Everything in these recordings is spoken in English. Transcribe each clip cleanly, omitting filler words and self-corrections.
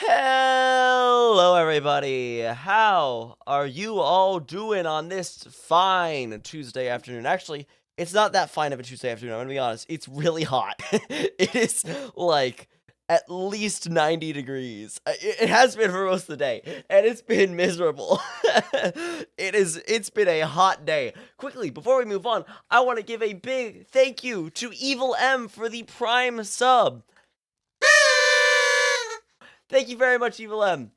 Hello, everybody. How are you all doing on this fine Tuesday afternoon? Actually, it's not that fine of a Tuesday afternoon. I'm gonna be honest. It's really hot. It is like at least 90 degrees. It has been for most of the day, and it's been miserable. It's been a hot day. Quickly, before we move on, I want to give a big thank you to Evil M for the Prime sub. Thank you very much, Evil M.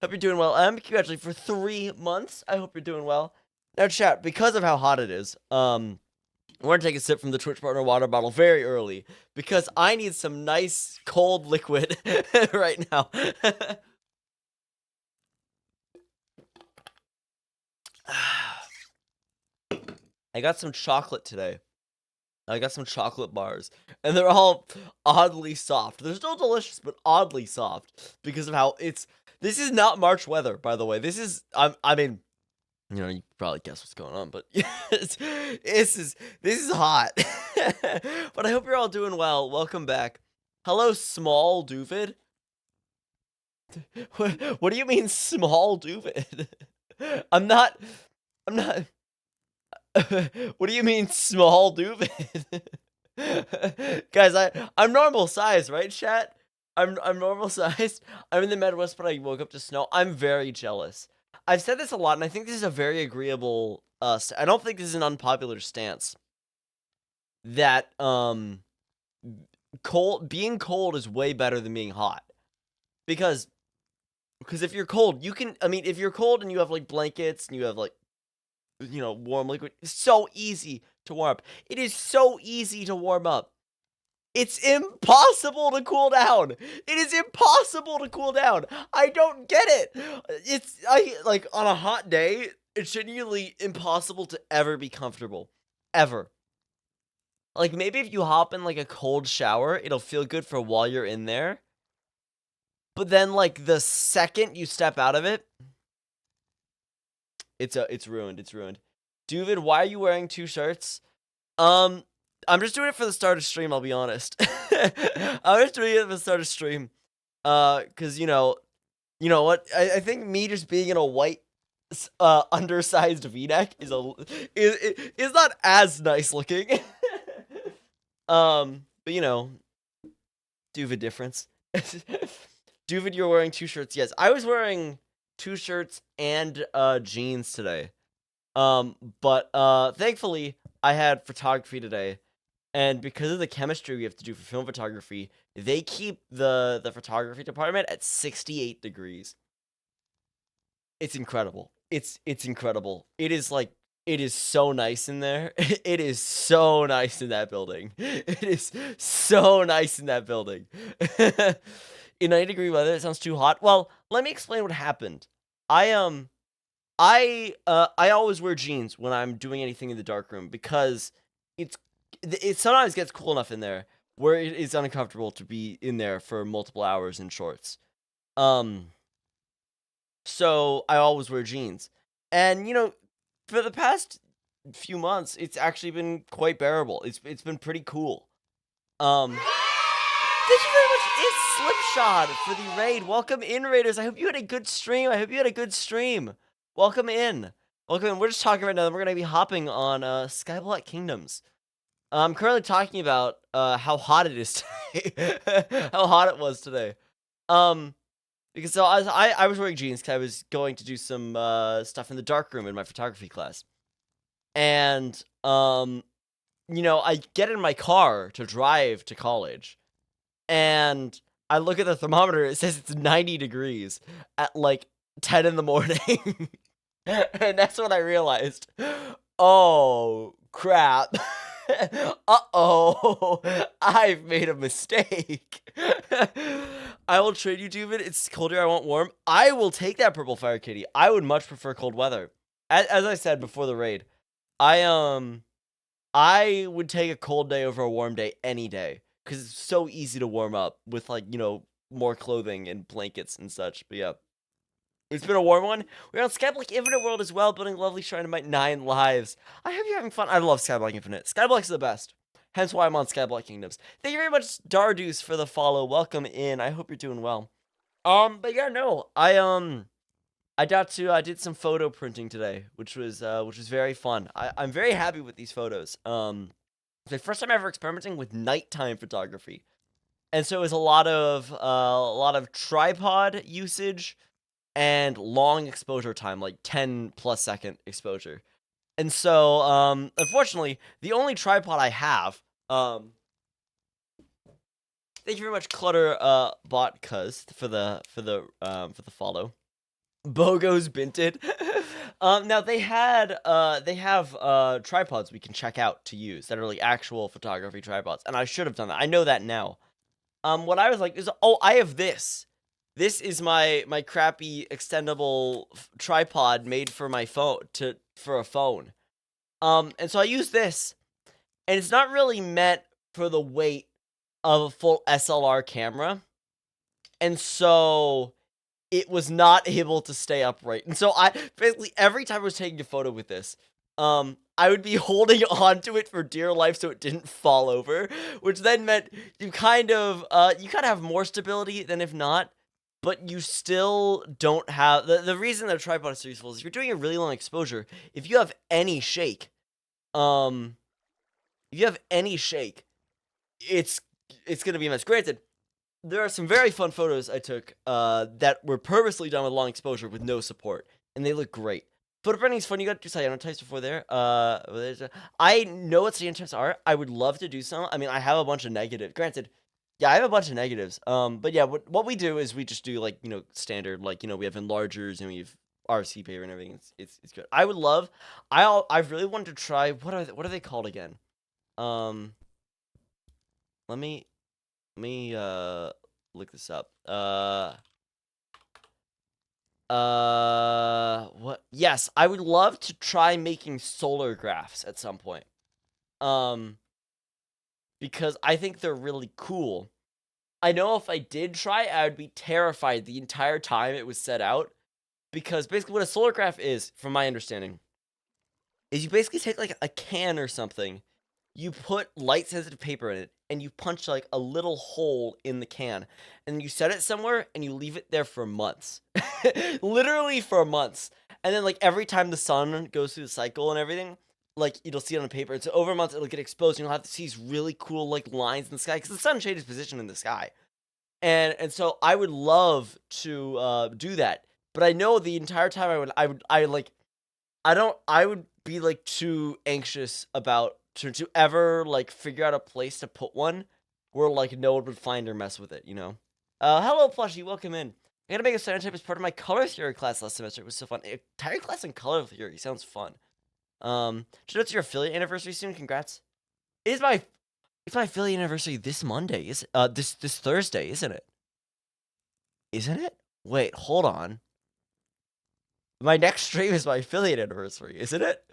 Hope you're doing well, M. Congratulations for 3 months. I hope you're doing well. Now, chat, because of how hot it is, we're gonna take a sip from the Twitch partner water bottle very early because I need some nice cold liquid right now. I got some chocolate today. I got some chocolate bars, and they're all oddly soft. They're still delicious, but oddly soft because of how it's. This is not March weather, by the way. This is. I mean, you probably guess what's going on, but this is hot. But I hope you're all doing well. Welcome back. Hello, small Doofid. What do you mean, small Doofid? I'm not. I'm not. What do you mean, small Doofid? Guys, I'm normal size, right, chat? I'm normal sized. I'm in the Midwest, but I woke up to snow. I'm very jealous. I've said this a lot, and I think this is a very agreeable. I don't think this is an unpopular stance. That being cold is way better than being hot, because if you're cold, you can. I mean, if you're cold and you have like blankets and you have like warm liquid, it's so easy to warm up. It is so easy to warm up. It's impossible to cool down. It is impossible to cool down. I don't get it. Like on a hot day, it's genuinely impossible to ever be comfortable. Ever. Like maybe if you hop in like a cold shower, it'll feel good for while you're in there. But then like the second you step out of it, it's ruined. It's ruined. David, why are you wearing 2 shirts? I'm just doing it for the start of stream, I'll be honest. I'm just doing it for the start of stream. Cause you know what? I think me just being in a white undersized V-neck is not as nice looking. But Duvid difference. Duvid, you're wearing 2 shirts. Yes, I was wearing 2 shirts and jeans today. But thankfully I had photography today, and because of the chemistry we have to do for film photography, they keep the photography department at 68 degrees. It's incredible. It's incredible. It is so nice in there. It is so nice in that building. It is so nice in that building. In 90-degree weather, it sounds too hot. Well, let me explain what happened. I always wear jeans when I'm doing anything in the dark room because it sometimes gets cool enough in there where it is uncomfortable to be in there for multiple hours in shorts. So I always wear jeans. And for the past few months, it's actually been quite bearable. It's been pretty cool. Thank you very much, It's Slipshod, for the raid. Welcome in, Raiders. I hope you had a good stream. Welcome in. We're just talking right now. We're gonna be hopping on Skyblock Kingdoms. I'm currently talking about how hot it is today. How hot it was today. Because so I was wearing jeans because I was going to do some stuff in the dark room in my photography class, and I get in my car to drive to college, and I look at the thermometer. It says it's 90 degrees at like 10 in the morning. And that's when I realized, oh crap. Uh-oh, I've made a mistake. I will trade you, David. It's colder, I want warm. I will take that purple fire kitty. I would much prefer cold weather. As I said before the raid, I would take a cold day over a warm day any day because it's so easy to warm up with more clothing and blankets and such. But yeah. It's been a warm one. We're on Skyblock Infinite World as well, building a lovely shrine to my 9 lives. I hope you're having fun. I love Skyblock Infinite. Skyblock's the best. Hence why I'm on Skyblock Kingdoms. Thank you very much, Dardus, for the follow. Welcome in. I hope you're doing well. But yeah, no, I did some photo printing today, which was very fun. I'm very happy with these photos. It's the first time ever experimenting with nighttime photography, and so it was a lot of tripod usage and long exposure time, like 10+ second exposure. And so, unfortunately, the only tripod I have, um, thank you very much, Clutter Bot Cuz for the follow. Bogo's Binted. Now they have tripods we can check out to use that are like actual photography tripods, and I should have done that. I know that now. What I was like is, oh, I have this. This is my crappy extendable tripod made for my phone for a phone. And so I use this, and it's not really meant for the weight of a full SLR camera, and so it was not able to stay upright. And so I basically every time I was taking a photo with this, I would be holding on to it for dear life so it didn't fall over, which then meant you kind of have more stability than if not, but you still don't have the reason that a tripod is so useful is if you're doing a really long exposure, if you have any shake, um if you have any shake, it's gonna be a mess. Granted, there are some very fun photos I took that were purposely done with long exposure with no support, and they look great. Photo printing is fun. You got to do cyanotypes before there. I know what cyanotypes are. I would love to do some. I mean, I have a bunch of negatives. Granted, yeah, I have a bunch of negatives. But yeah, what we do is we just do like standard, like we have enlargers and we have RC paper and everything. It's good. I would love. I really wanted to try. What are they called again? Um, let me look this up. What? Yes, I would love to try making solar graphs at some point. Um, because I think they're really cool. I know if I did try, I would be terrified the entire time it was set out. Because basically what a solar graph is, from my understanding, is you basically take like a can or something, you put light sensitive paper in it, and you punch like a little hole in the can, and you set it somewhere and you leave it there for months. Literally for months. And then like every time the sun goes through the cycle and everything, like you'll see it on the paper. And so over months it'll get exposed and you'll have to see these really cool like lines in the sky because the sun changes position in the sky. And so I would love to do that. But I know the entire time I would be like too anxious about to ever like figure out a place to put one where like no one would find or mess with it, you know? Hello Plushy, welcome in. I gotta make a cyanotype as part of my color theory class last semester. It was so fun. Entire class in color theory sounds fun. Should know it's your affiliate anniversary soon. Congrats. It's my affiliate anniversary this Monday. Is this Thursday, isn't it? Isn't it? Wait, hold on. My next stream is my affiliate anniversary, isn't it?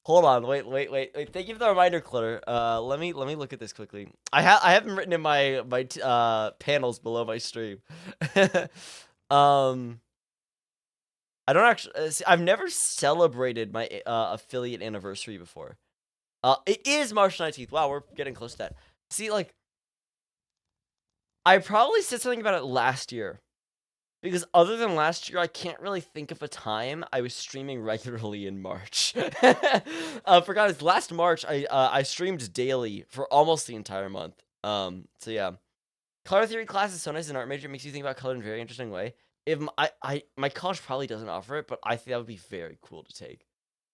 Hold on, wait. Thank you for the reminder, Clutter. Let me look at this quickly. I have them written in my panels below my stream. um, I don't actually. See, I've never celebrated my affiliate anniversary before. It is March 19th. Wow, we're getting close to that. See, like, I probably said something about it last year. Because other than last year, I can't really think of a time I was streaming regularly in March. For guys, last March I streamed daily for almost the entire month. So yeah, color theory class is so nice. An art major, it makes you think about color in a very interesting way. If my college probably doesn't offer it, but I think that would be very cool to take.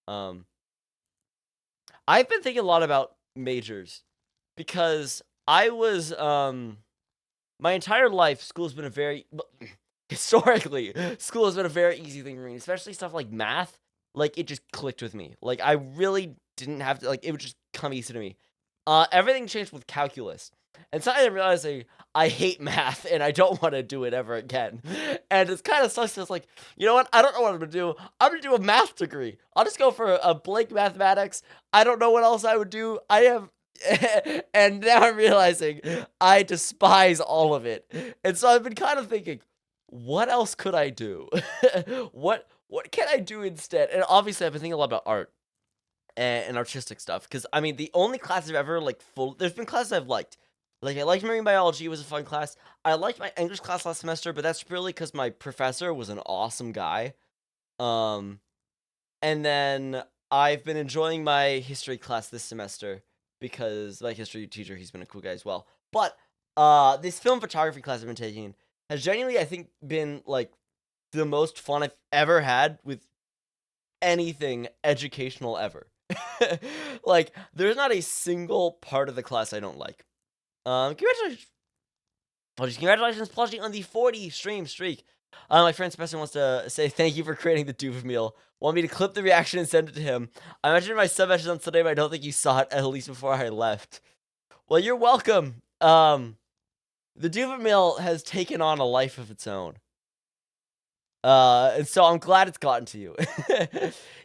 I've been thinking a lot about majors because I was my entire life school's been a very historically, school has been a very easy thing for me, especially stuff like math. Like, it just clicked with me. Like, I really didn't have to, like, it would just come easy to me. Everything changed with calculus. And suddenly I'm realizing I hate math and I don't want to do it ever again. And it's kind of sucks. It's like, you know what? I don't know what I'm going to do. I'm going to do a math degree. I'll just go for a blank mathematics. I don't know what else I would do. I have and now I'm realizing I despise all of it. And so I've been kind of thinking, what else could I do? what can I do instead? And obviously I've been thinking a lot about art and artistic stuff because I mean the only classes I've ever like there's been classes I've liked, Like, I liked marine biology, it was a fun class. I liked my English class last semester, but that's really because my professor was an awesome guy. Um, and then I've been enjoying my history class this semester because my history teacher, he's been a cool guy as well. But this film photography class I've been taking has genuinely, I think, been like the most fun I've ever had with anything educational ever. Like, there's not a single part of the class I don't like. Congratulations, congratulations, plushing on the 40 stream streak. My friend Spencer wants to say thank you for creating the Doof meal. Want me to clip the reaction and send it to him. I mentioned my sub message on today, but I don't think you saw it, at least before I left. Well, you're welcome. The Doof meal has taken on a life of its own. And so I'm glad it's gotten to you.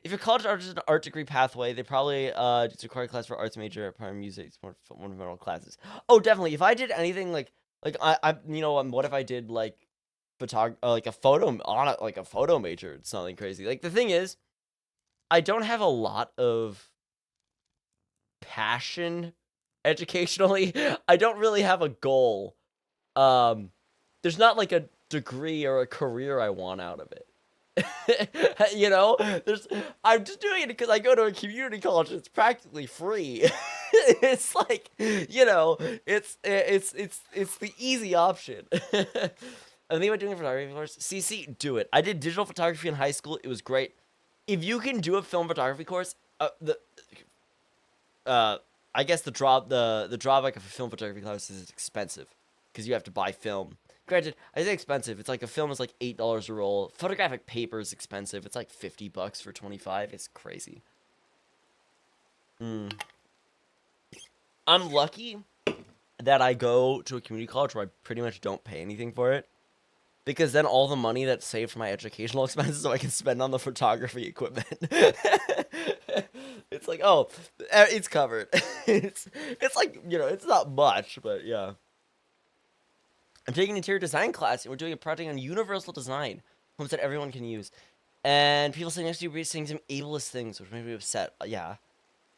If your college art is an art degree pathway, they probably just require a class for arts major, primary music, it's one of fundamental classes. Oh, definitely. If I did anything like I you know, what if I did like like a photo on it, like a photo major, something crazy. Like the thing is, I don't have a lot of passion educationally. I don't really have a goal. There's not like a degree or a career I want out of it. You know, I'm just doing it because I go to a community college. It's practically free. It's like, you know, it's the easy option. I think about doing photography course. CC, do it. I did digital photography in high school. It was great. If you can do a film photography course, I guess the drawback of a film photography class is it's expensive because you have to buy film. Granted, I say expensive. It's like a film is like $8 a roll. Photographic paper is expensive. It's like $50 for 25. It's crazy. I'm lucky that I go to a community college where I pretty much don't pay anything for it. Because then all the money that's saved for my educational expenses, so I can spend on the photography equipment. It's like, oh, it's covered. It's like, you know, it's not much, but yeah. I'm taking an interior design class, and we're doing a project on universal design, homes that everyone can use. And people sitting next to you are saying some ableist things, which made me upset. Yeah.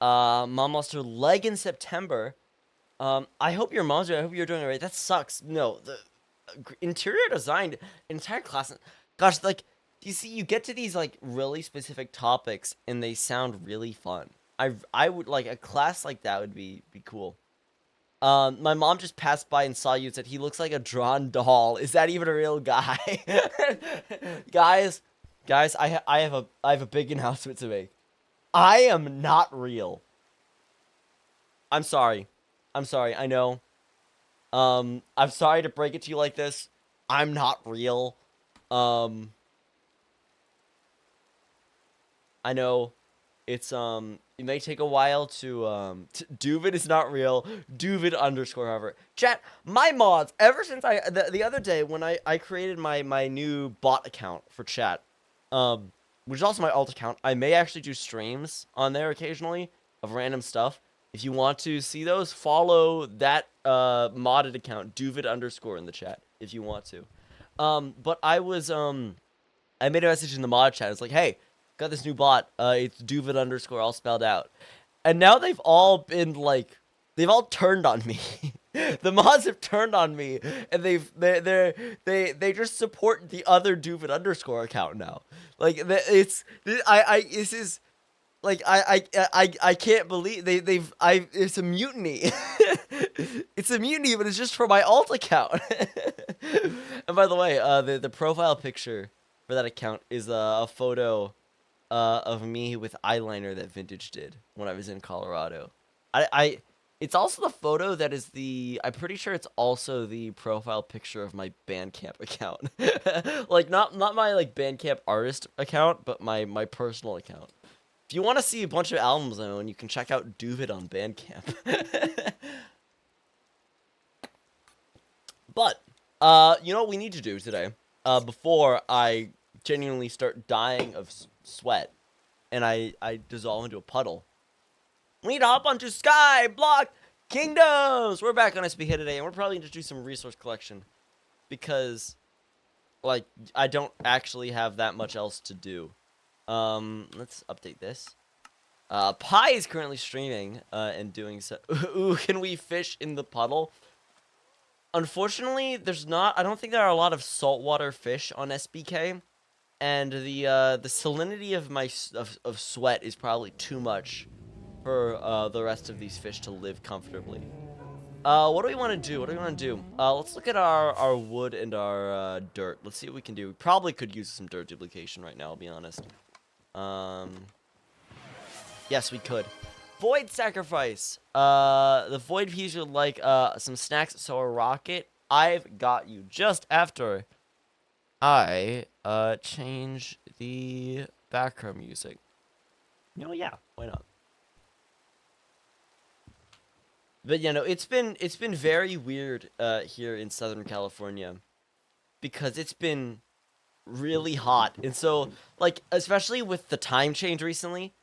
Mom lost her leg in September. I hope your mom's doing. I hope you're doing alright. That sucks. No, the interior design entire class. Gosh, like you see, you get to these like really specific topics, and they sound really fun. I would like a class like that would be cool. My mom just passed by and saw you and said he looks like a drawn doll. Is that even a real guy? guys, guys, I have a big announcement to make. I am not real. I'm sorry. I'm sorry. I know. I'm sorry to break it to you like this. I'm not real. Um, I know it's it may take a while to Duvid is not real. Duvid underscore however. Chat, my mods, ever since the other day when I created my new bot account for chat, which is also my alt account, I may actually do streams on there occasionally of random stuff. If you want to see those, follow that modded account, Duvid underscore in the chat, if you want to. But I made a message in the mod chat. It's like, hey, got this new bot. It's Duvid underscore all spelled out. And now they've all been like, they've all turned on me. The mods have turned on me, and they just support the other Duvid underscore account now. Like this is like I can't believe it's a mutiny. It's a mutiny, but it's just for my alt account. And by the way, the profile picture for that account is a photo of me with eyeliner that Vintage did when I was in Colorado. It's also the photo that is I'm pretty sure it's also the profile picture of my Bandcamp account. Like not my like Bandcamp artist account, but my personal account. If you want to see a bunch of albums I own, you can check out Duvid on Bandcamp. But you know what we need to do today? Before I genuinely start dying of sweat and I dissolve into a puddle. We need to hop onto Skyblock Kingdoms! We're back on SBK today, and we're probably going to do some resource collection. Because, like, I don't actually have that much else to do. Let's update this. Pi is currently streaming, and doing so. Ooh, can we fish in the puddle? Unfortunately, there's not. I don't think there are a lot of saltwater fish on SBK, and the salinity of my of sweat is probably too much for the rest of these fish to live comfortably. What do we want to do? What do we want to do? Let's look at our wood and our dirt. Let's see what we can do. We probably could use some dirt duplication right now, I'll be honest. Yes, we could. Void sacrifice. The void peas would like some snacks, so a rocket. I've got you. Just after I change the background music. You know, yeah, why not? But you know, it's been very weird here in Southern California because it's been really hot, and so like especially with the time change recently.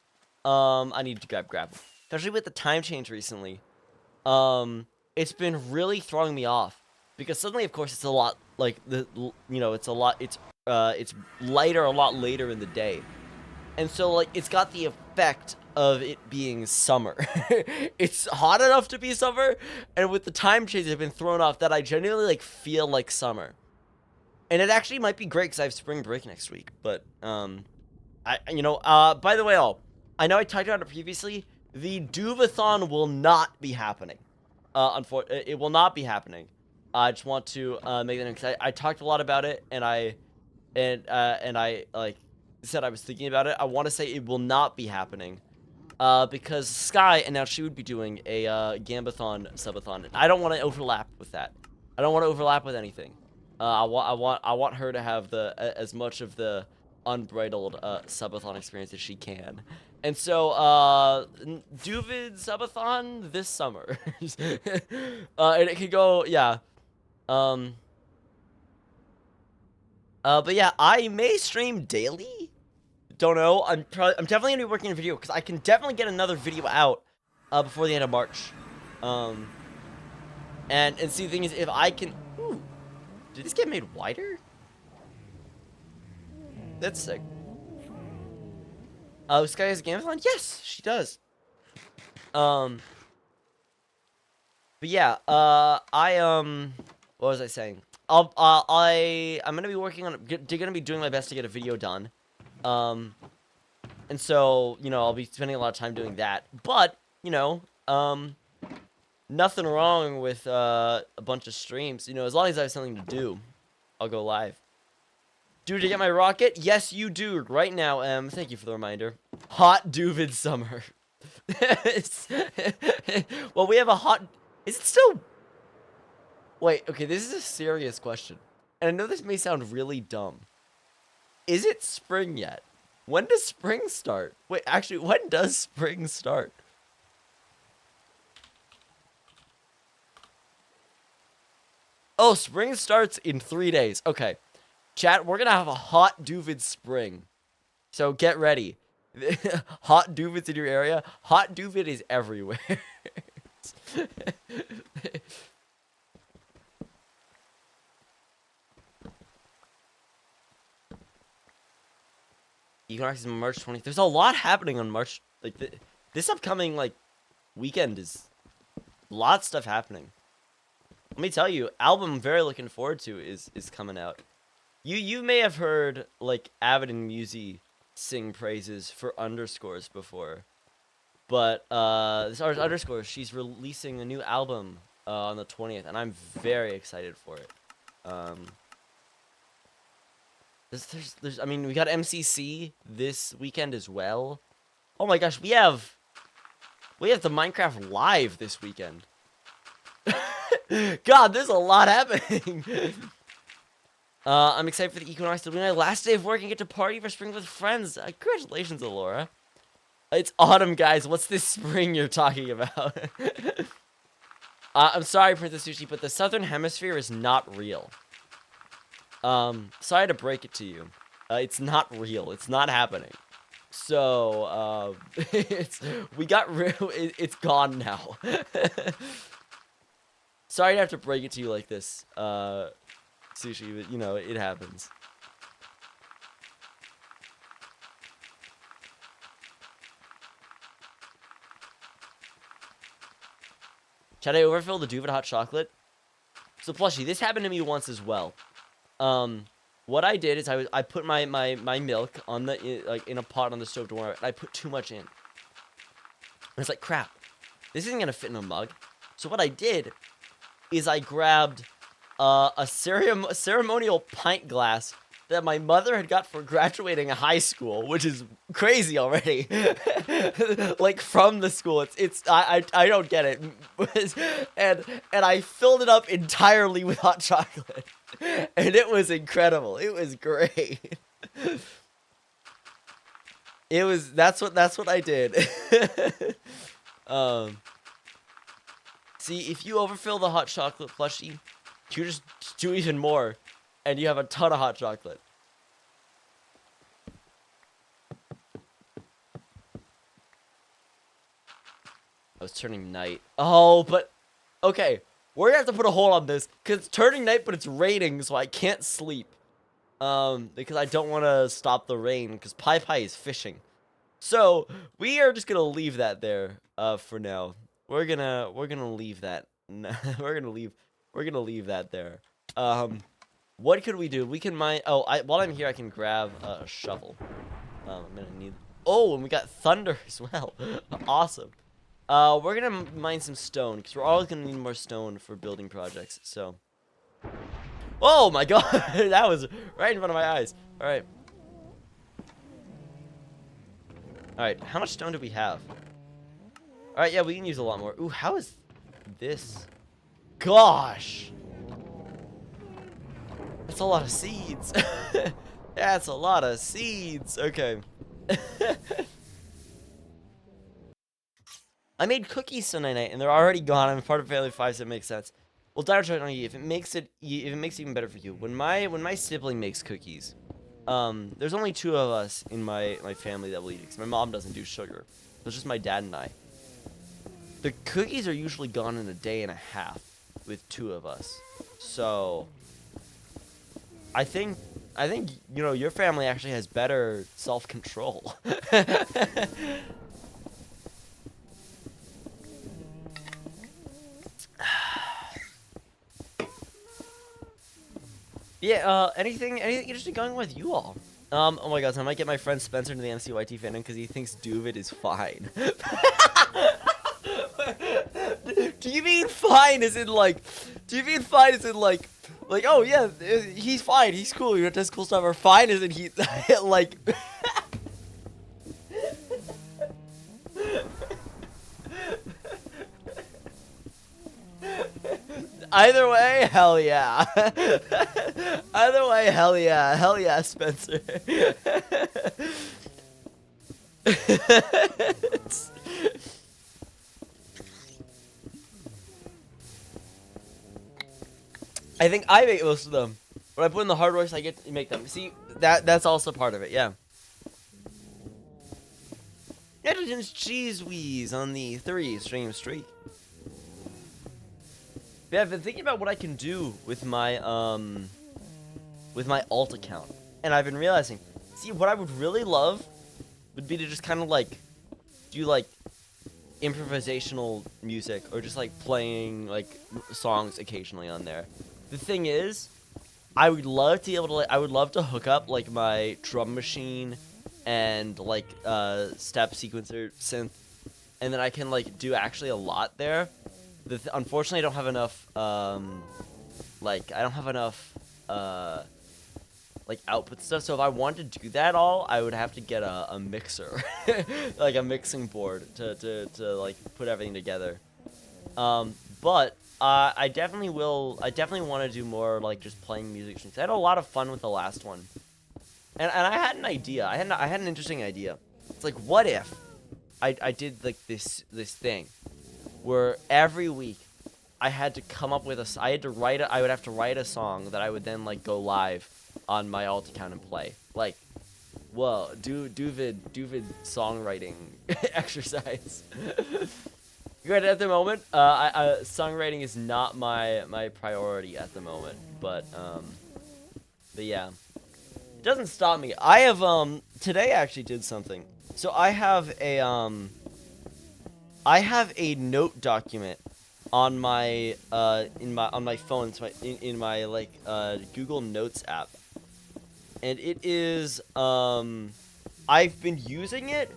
I need to grab. Especially with the time change recently, it's been really throwing me off because suddenly, of course, it's a lot like it's lighter a lot later in the day, and so like it's got the effect of it being summer. It's hot enough to be summer, and with the time change, I've been thrown off that I genuinely like feel like summer, and it actually might be great because I have spring break next week, but by the way, I know I talked about it previously. The Duvathon will not be happening. It will not be happening. I just want to make that because I talked a lot about it, and I like said I was thinking about it. I want to say it will not be happening. Because Sky announced she would be doing a Gambathon subathon. I don't want to overlap with that. I don't want to overlap with anything. I want her to have as much of the unbridled subathon experience as she can. And so Duvid subathon this summer. And it could go, yeah. But yeah, I may stream daily. Don't know. I'm definitely gonna be working on a video because I can definitely get another video out before the end of March. And see, the thing is, if I can, ooh, did this get made wider? That's sick. Sky has a Gameathon? Yes, she does. But yeah, what was I saying? I'm gonna be working on, gonna be doing my best to get a video done. And so, you know, I'll be spending a lot of time doing that. But, you know, nothing wrong with a bunch of streams. You know, as long as I have something to do, I'll go live. Do to get my rocket? Yes, you do. Right now, thank you for the reminder. Hot Duvid summer. Well, we have a hot... Is it still... Wait, okay, this is a serious question. And I know this may sound really dumb. Is it spring yet? When does spring start? Wait, actually, when does spring start? Oh, spring starts in 3 days. Okay. Chat, we're gonna have a hot Duvid spring. So get ready. Hot Duvid's in your area. Hot Duvid is everywhere. Equinox is March 20th. There's a lot happening on March. Like this upcoming like weekend is a lot of stuff happening. Let me tell you, album I'm very looking forward to is coming out. You may have heard like Avid and Musi sing praises for Underscores before, but this artist Underscores, she's releasing a new album on the 20th, and I'm very excited for it. I mean, we got MCC this weekend as well. Oh my gosh, we have the Minecraft Live this weekend. God, there's a lot happening. I'm excited for the Equinox to be my last day of work and get to party for spring with friends. Congratulations, Alora. It's autumn, guys. What's this spring you're talking about? I'm sorry, Princess Sushi, but the Southern Hemisphere is not real. Sorry to break it to you. It's not real. It's not happening. So, it's gone now. Sorry to have to break it to you like this, Sushi, but, you know, it happens. Should I overfill the Duvid hot chocolate? So plushie, this happened to me once as well. What I did is I put my milk on the like in a pot on the stove to warm it, and I put too much in. And it's like, crap, this isn't gonna fit in a mug. So what I did is I grabbed a ceremonial pint glass that my mother had got for graduating high school, which is crazy already. Like from the school, I don't get it. and I filled it up entirely with hot chocolate, and it was incredible. It was great. That's what I did. See, if you overfill the hot chocolate plushie, you just do even more, and you have a ton of hot chocolate. I was turning night. Oh, but okay, we're gonna have to put a hold on this because it's turning night, but it's raining, so I can't sleep. Because I don't want to stop the rain because Pi Pi is fishing. So we are just gonna leave that there. For now, we're gonna leave that. we're gonna leave that there. What could we do? We can mine. Oh, while I'm here, I can grab a shovel. I'm gonna need. Oh, and we got thunder as well. Awesome. We're gonna mine some stone because we're always gonna need more stone for building projects. So. Oh my god, that was right in front of my eyes. All right. All right. How much stone do we have? All right. Yeah, we can use a lot more. Ooh, how is this? Gosh. That's a lot of seeds. That's a lot of seeds. Okay. I made cookies tonight, and they're already gone. I'm part of Family 5, so it makes sense. Well, Dino on you, if it makes it even better for you, when my sibling makes cookies, there's only 2 of us in my family that will eat it, because my mom doesn't do sugar. So it's just my dad and I. The cookies are usually gone in a day and a half with 2 of us. So I think you know your family actually has better self-control. Yeah, anything interesting going with you all? Oh my god, so I might get my friend Spencer into the MCYT fandom because he thinks Duvid is fine. Do you mean fine as in like, oh yeah, he's fine, he's cool, he does cool stuff, or fine as in he, like... Either way, hell yeah. Either way, hell yeah. Hell yeah, Spencer. I think I make most of them. When I put in the hard work, I get to make them. See, that's also part of it, yeah. Nitrogen's Cheese Wheeze on the 3 stream streak. Yeah, I've been thinking about what I can do with my alt account, and I've been realizing, see, what I would really love would be to just kind of like do like improvisational music or just like playing like songs occasionally on there. The thing is, I would love to be able to I would love to hook up like my drum machine and like step sequencer synth, and then I can like do actually a lot there. Unfortunately, I don't have enough, like, I don't have enough, like, output stuff, so if I wanted to do that all, I would have to get a mixer, like, a mixing board to like, put everything together, but, I definitely want to do more, like, just playing music streams. I had a lot of fun with the last one, and I had an idea, I had an interesting idea. It's like, what if I did, like, this thing, where every week I had to come up with I would have to write a song that I would then like go live on my alt account and play. Like, whoa, Duvid songwriting exercise. Granted, at the moment, songwriting is not my priority at the moment, but yeah, it doesn't stop me. I have today I actually did something. So I have a note document on my on my phone, so in my like Google Notes app, and it is I've been using it,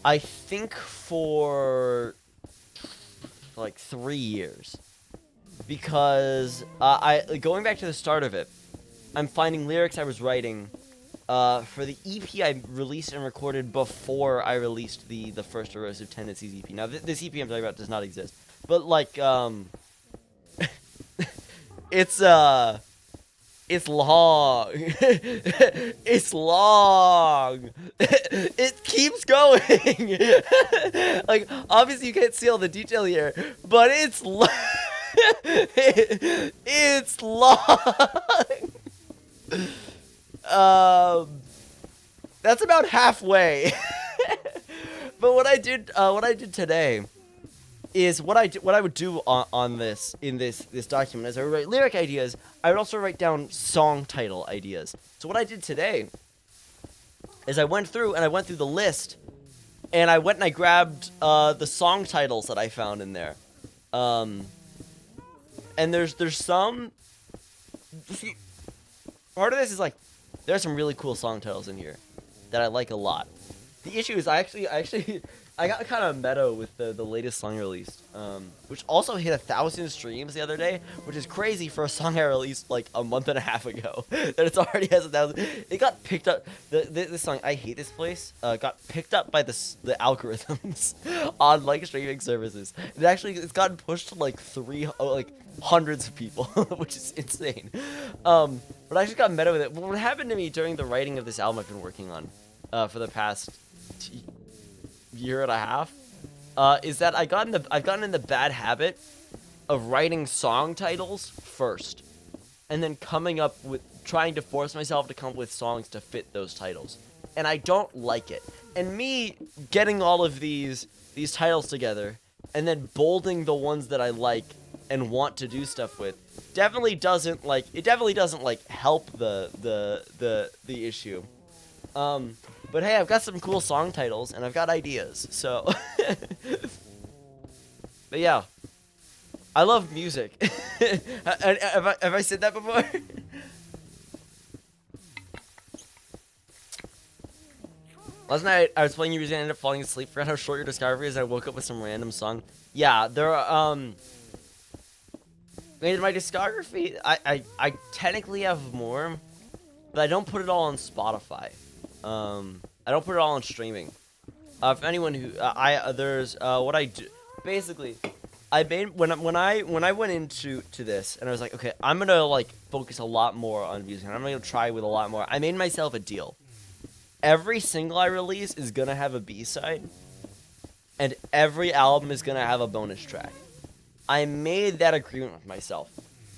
I think, for like 3 years, because going back to the start of it, I'm finding lyrics I was writing for the EP I released and recorded before I released the first Erosive Tendencies EP. Now, this EP I'm talking about does not exist, but like it's it's long. It's long. It keeps going. Like, obviously you can't see all the detail here, but it's it's long. That's about halfway. But what I did today is what I would do on this in this document is I would write lyric ideas. I would also write down song title ideas. So what I did today is I went through the list, and I went and I grabbed the song titles that I found in there. And there's some part of this is like there's some really cool song titles in here that I like a lot. The issue is I got kind of meta with the latest song released, which also hit 1,000 streams the other day, which is crazy for a song I released like a month and a half ago. That it's already has 1,000. It got picked up. This song, I Hate This Place, got picked up by the algorithms on like streaming services. It's gotten pushed to like hundreds of people, which is insane. But I just got meta with it. What happened to me during the writing of this album I've been working on for the past year and a half, is that I've gotten in the bad habit of writing song titles first, and then trying to force myself to come up with songs to fit those titles, and I don't like it. And me getting all of these titles together, and then bolding the ones that I like and want to do stuff with, definitely doesn't help the issue. But hey, I've got some cool song titles, and I've got ideas, so... But yeah. I love music. Have I said that before? Last night, I was playing music and ended up falling asleep. Forgot how short your discovery is, and I woke up with some random song. Yeah, there are, in my discography, I technically have more, but I don't put it all on Spotify. I don't put it all on streaming. For anyone who there's what I do, basically, I made when I went into this, and I was like, okay, I'm gonna like focus a lot more on music, and I'm gonna try with a lot more. I made myself a deal. Every single I release is gonna have a B-side, and every album is gonna have a bonus track. I made that agreement with myself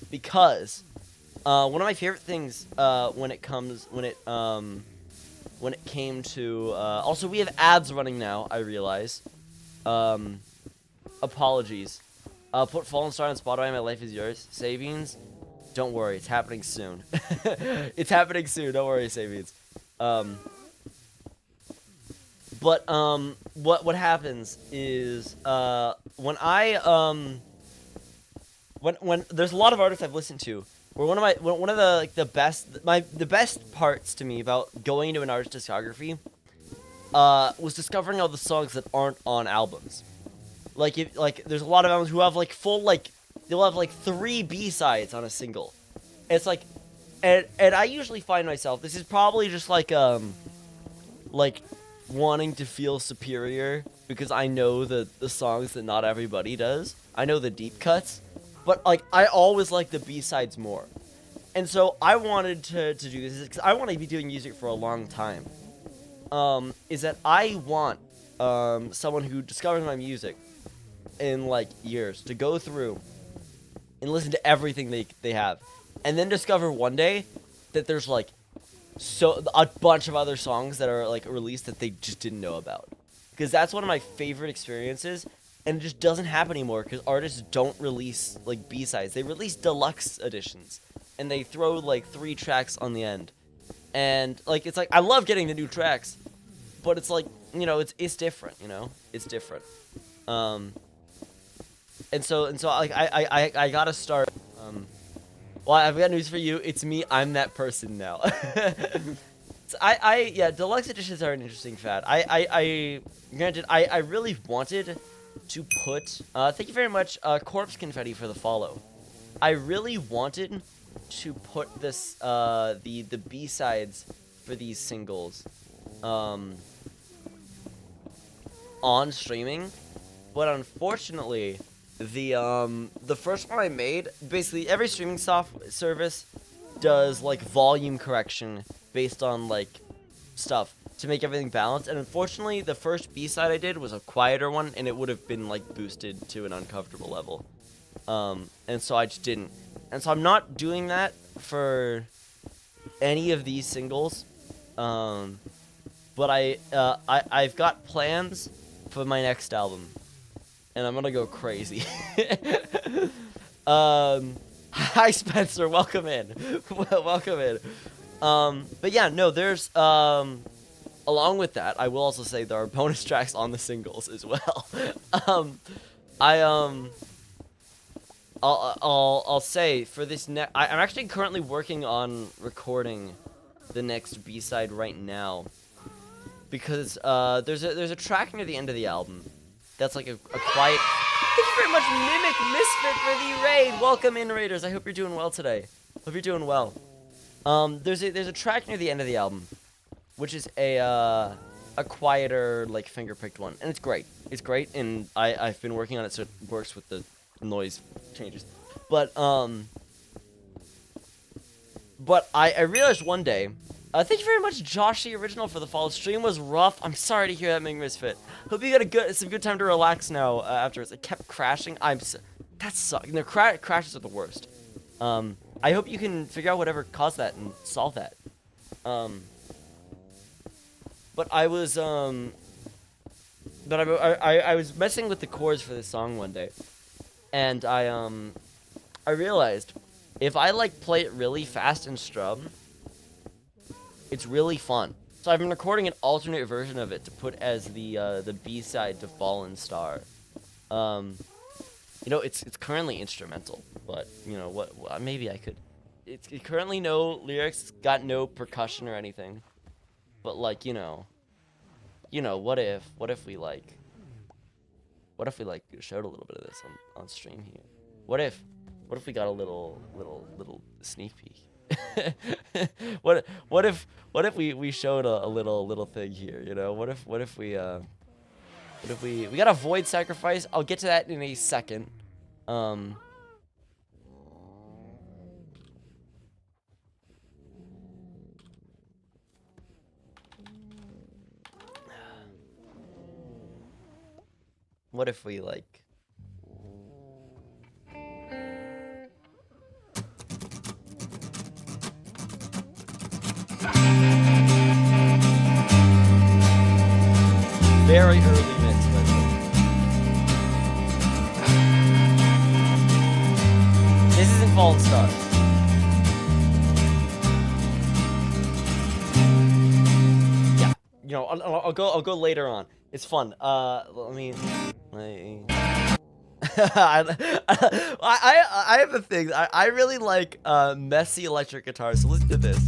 because one of my favorite things when it came to also, we have ads running now, I realize. Apologies. Put Fallen Star on Spotify, My Life Is Yours. Savings, don't worry, it's happening soon. It's happening soon, don't worry, Savings. But what happens is when there's a lot of artists I've listened to, where one of the best parts to me about going into an artist's discography was discovering all the songs that aren't on albums. There's a lot of albums who have they'll have 3 B-sides on a single. It's like, and I usually find myself, this is probably just like wanting to feel superior because I know the songs that not everybody does. I know the deep cuts. But, I always like the B-sides more. And so I wanted to do this because I want to be doing music for a long time. Is that I want someone who discovers my music in, years to go through and listen to everything they have. And then discover one day that there's, a bunch of other songs that are, released that they just didn't know about. Because that's one of my favorite experiences. And it just doesn't happen anymore because artists don't release, B-sides. They release deluxe editions. And they throw, 3 tracks on the end. And, it's I love getting the new tracks. But it's it's different, It's different. and so like I gotta start. Well, I've got news for you. It's me. I'm that person now. Yeah, deluxe editions are an interesting fad. Granted, I really wanted to put, thank you very much, Corpse Confetti for the follow. I really wanted to put this, the B-sides for these singles, on streaming, but unfortunately, the first one I made, basically every streaming service does, like, volume correction based on, like, stuff to make everything balanced, and unfortunately the first B-side I did was a quieter one, and it would have been, like, boosted to an uncomfortable level, and so I just didn't, and so I'm not doing that for any of these singles, but I've got plans for my next album, and I'm gonna go crazy. Hi Spencer, welcome in. Welcome in. But yeah, no, there's along with that, I will also say there are bonus tracks on the singles as well. I'll say for this I'm actually currently working on recording the next B-side right now, because there's a track near the end of the album that's like a quiet. Thank you very much, Mimic Misfit, for the raid. Welcome in, raiders. I hope you're doing well today. Hope you're doing well. There's a track near the end of the album, which is a quieter, like, finger-picked one, and it's great. It's great, and I've been working on it so it works with the noise changes. But I realized one day. Thank you very much, Josh, the original, for the follow. Stream was rough. I'm sorry to hear that, Ming Misfit. Hope you got some good time to relax now afterwards. It kept crashing. That sucks. No, crashes are the worst. I hope you can figure out whatever caused that and solve that. But I was I was messing with the chords for this song one day, and I realized if I, like, play it really fast and strum, it's really fun. So I've been recording an alternate version of it to put as the B-side to Fallen Star. You know, it's currently instrumental, but you know what maybe I could. It's currently no lyrics, got no percussion or anything. But, like, you know, what if we showed a little bit of this on stream here? What if we got a little sneak peek? what if we showed a little thing here, you know? What if we got a void sacrifice? I'll get to that in a second. What if we, like, very early mix, but this isn't Fallen Star. Yeah, you know, I'll go later on. It's fun. Let me. I have a thing. I really like messy electric guitars. So let's do this.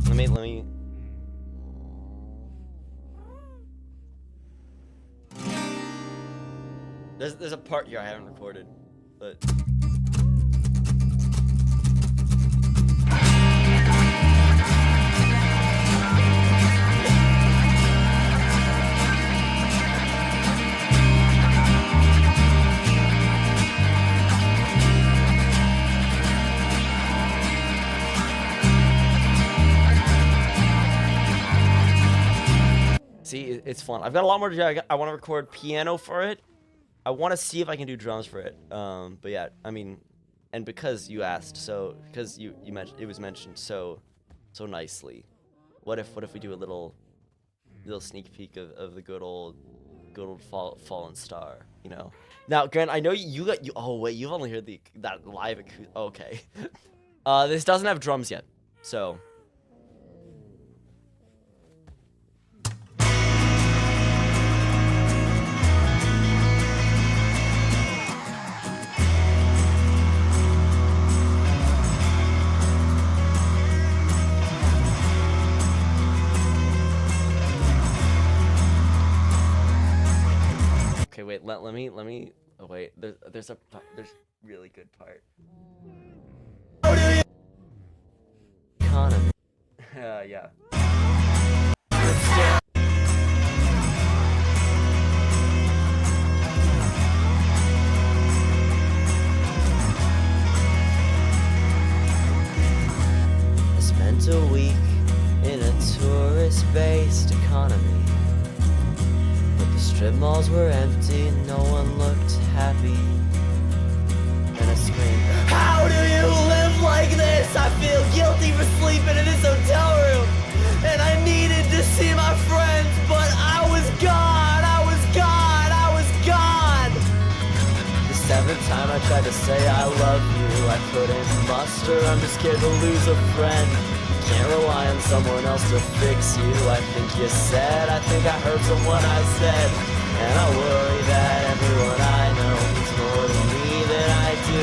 Let me. There's a part here I haven't recorded, but. See, it's fun. I've got a lot more to do. I want to record piano for it. I want to see if I can do drums for it. But yeah, I mean, and because you asked, so because you mentioned, it was mentioned so nicely. What if we do a little sneak peek of the good old Fallen Star, you know? Now, Grant, I know you. Oh wait, you've only heard that live acoustic. Okay. This doesn't have drums yet, so. wait, let me. Oh wait, there's really good part. Economy. Yeah. I spent a week in a tourist-based economy, but the strip malls were empty, no one looked happy. And I screamed, "How do you live like this? I feel guilty for sleeping in this hotel room, and I needed to see my friends, but I was gone, I was gone, I was gone." The seventh time I tried to say I love you, I couldn't muster, I'm just scared to lose a friend. Can't rely on someone else to fix you. I think you said, I think I heard someone I said, and I worry that everyone I know is more than me than I do.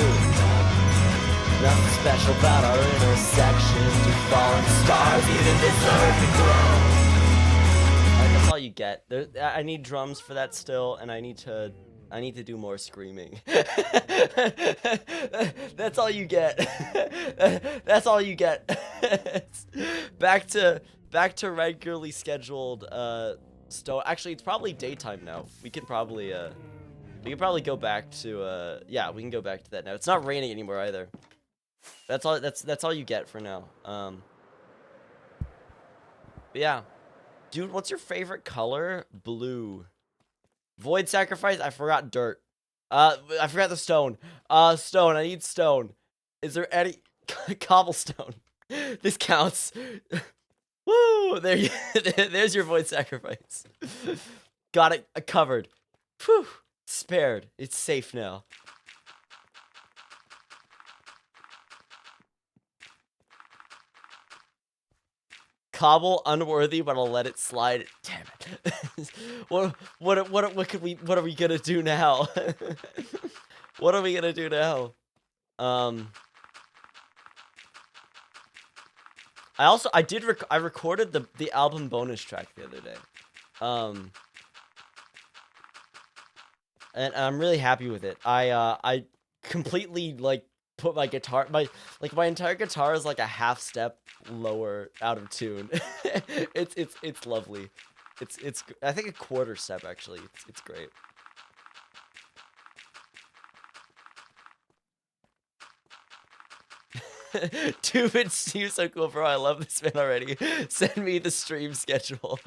Nothing special about our intersection. Do fallen stars even deserve to glow? That's all you get. I need drums for that still, and I need to do more screaming. That's all you get. That's all you get. back to regularly scheduled stone. Actually, it's probably daytime now. We can probably go back to yeah, we can go back to that now. It's not raining anymore either. That's all you get for now. But yeah. Dude, what's your favorite color? Blue. Void sacrifice? I forgot dirt. I forgot the stone. Stone. I need stone. Is there any cobblestone? This counts. Woo! There's your void sacrifice. Got it covered. Whew. Spared. It's safe now. Cobble unworthy, but I'll let it slide. Damn it! what are we gonna do now? What are we gonna do now? I recorded the album bonus track the other day. And I'm really happy with it. I completely like put my guitar my entire guitar is like a half step lower out of tune. It's lovely. It's I think a quarter step actually. It's great. Dude, it's so cool, bro. I love this man already. Send me the stream schedule.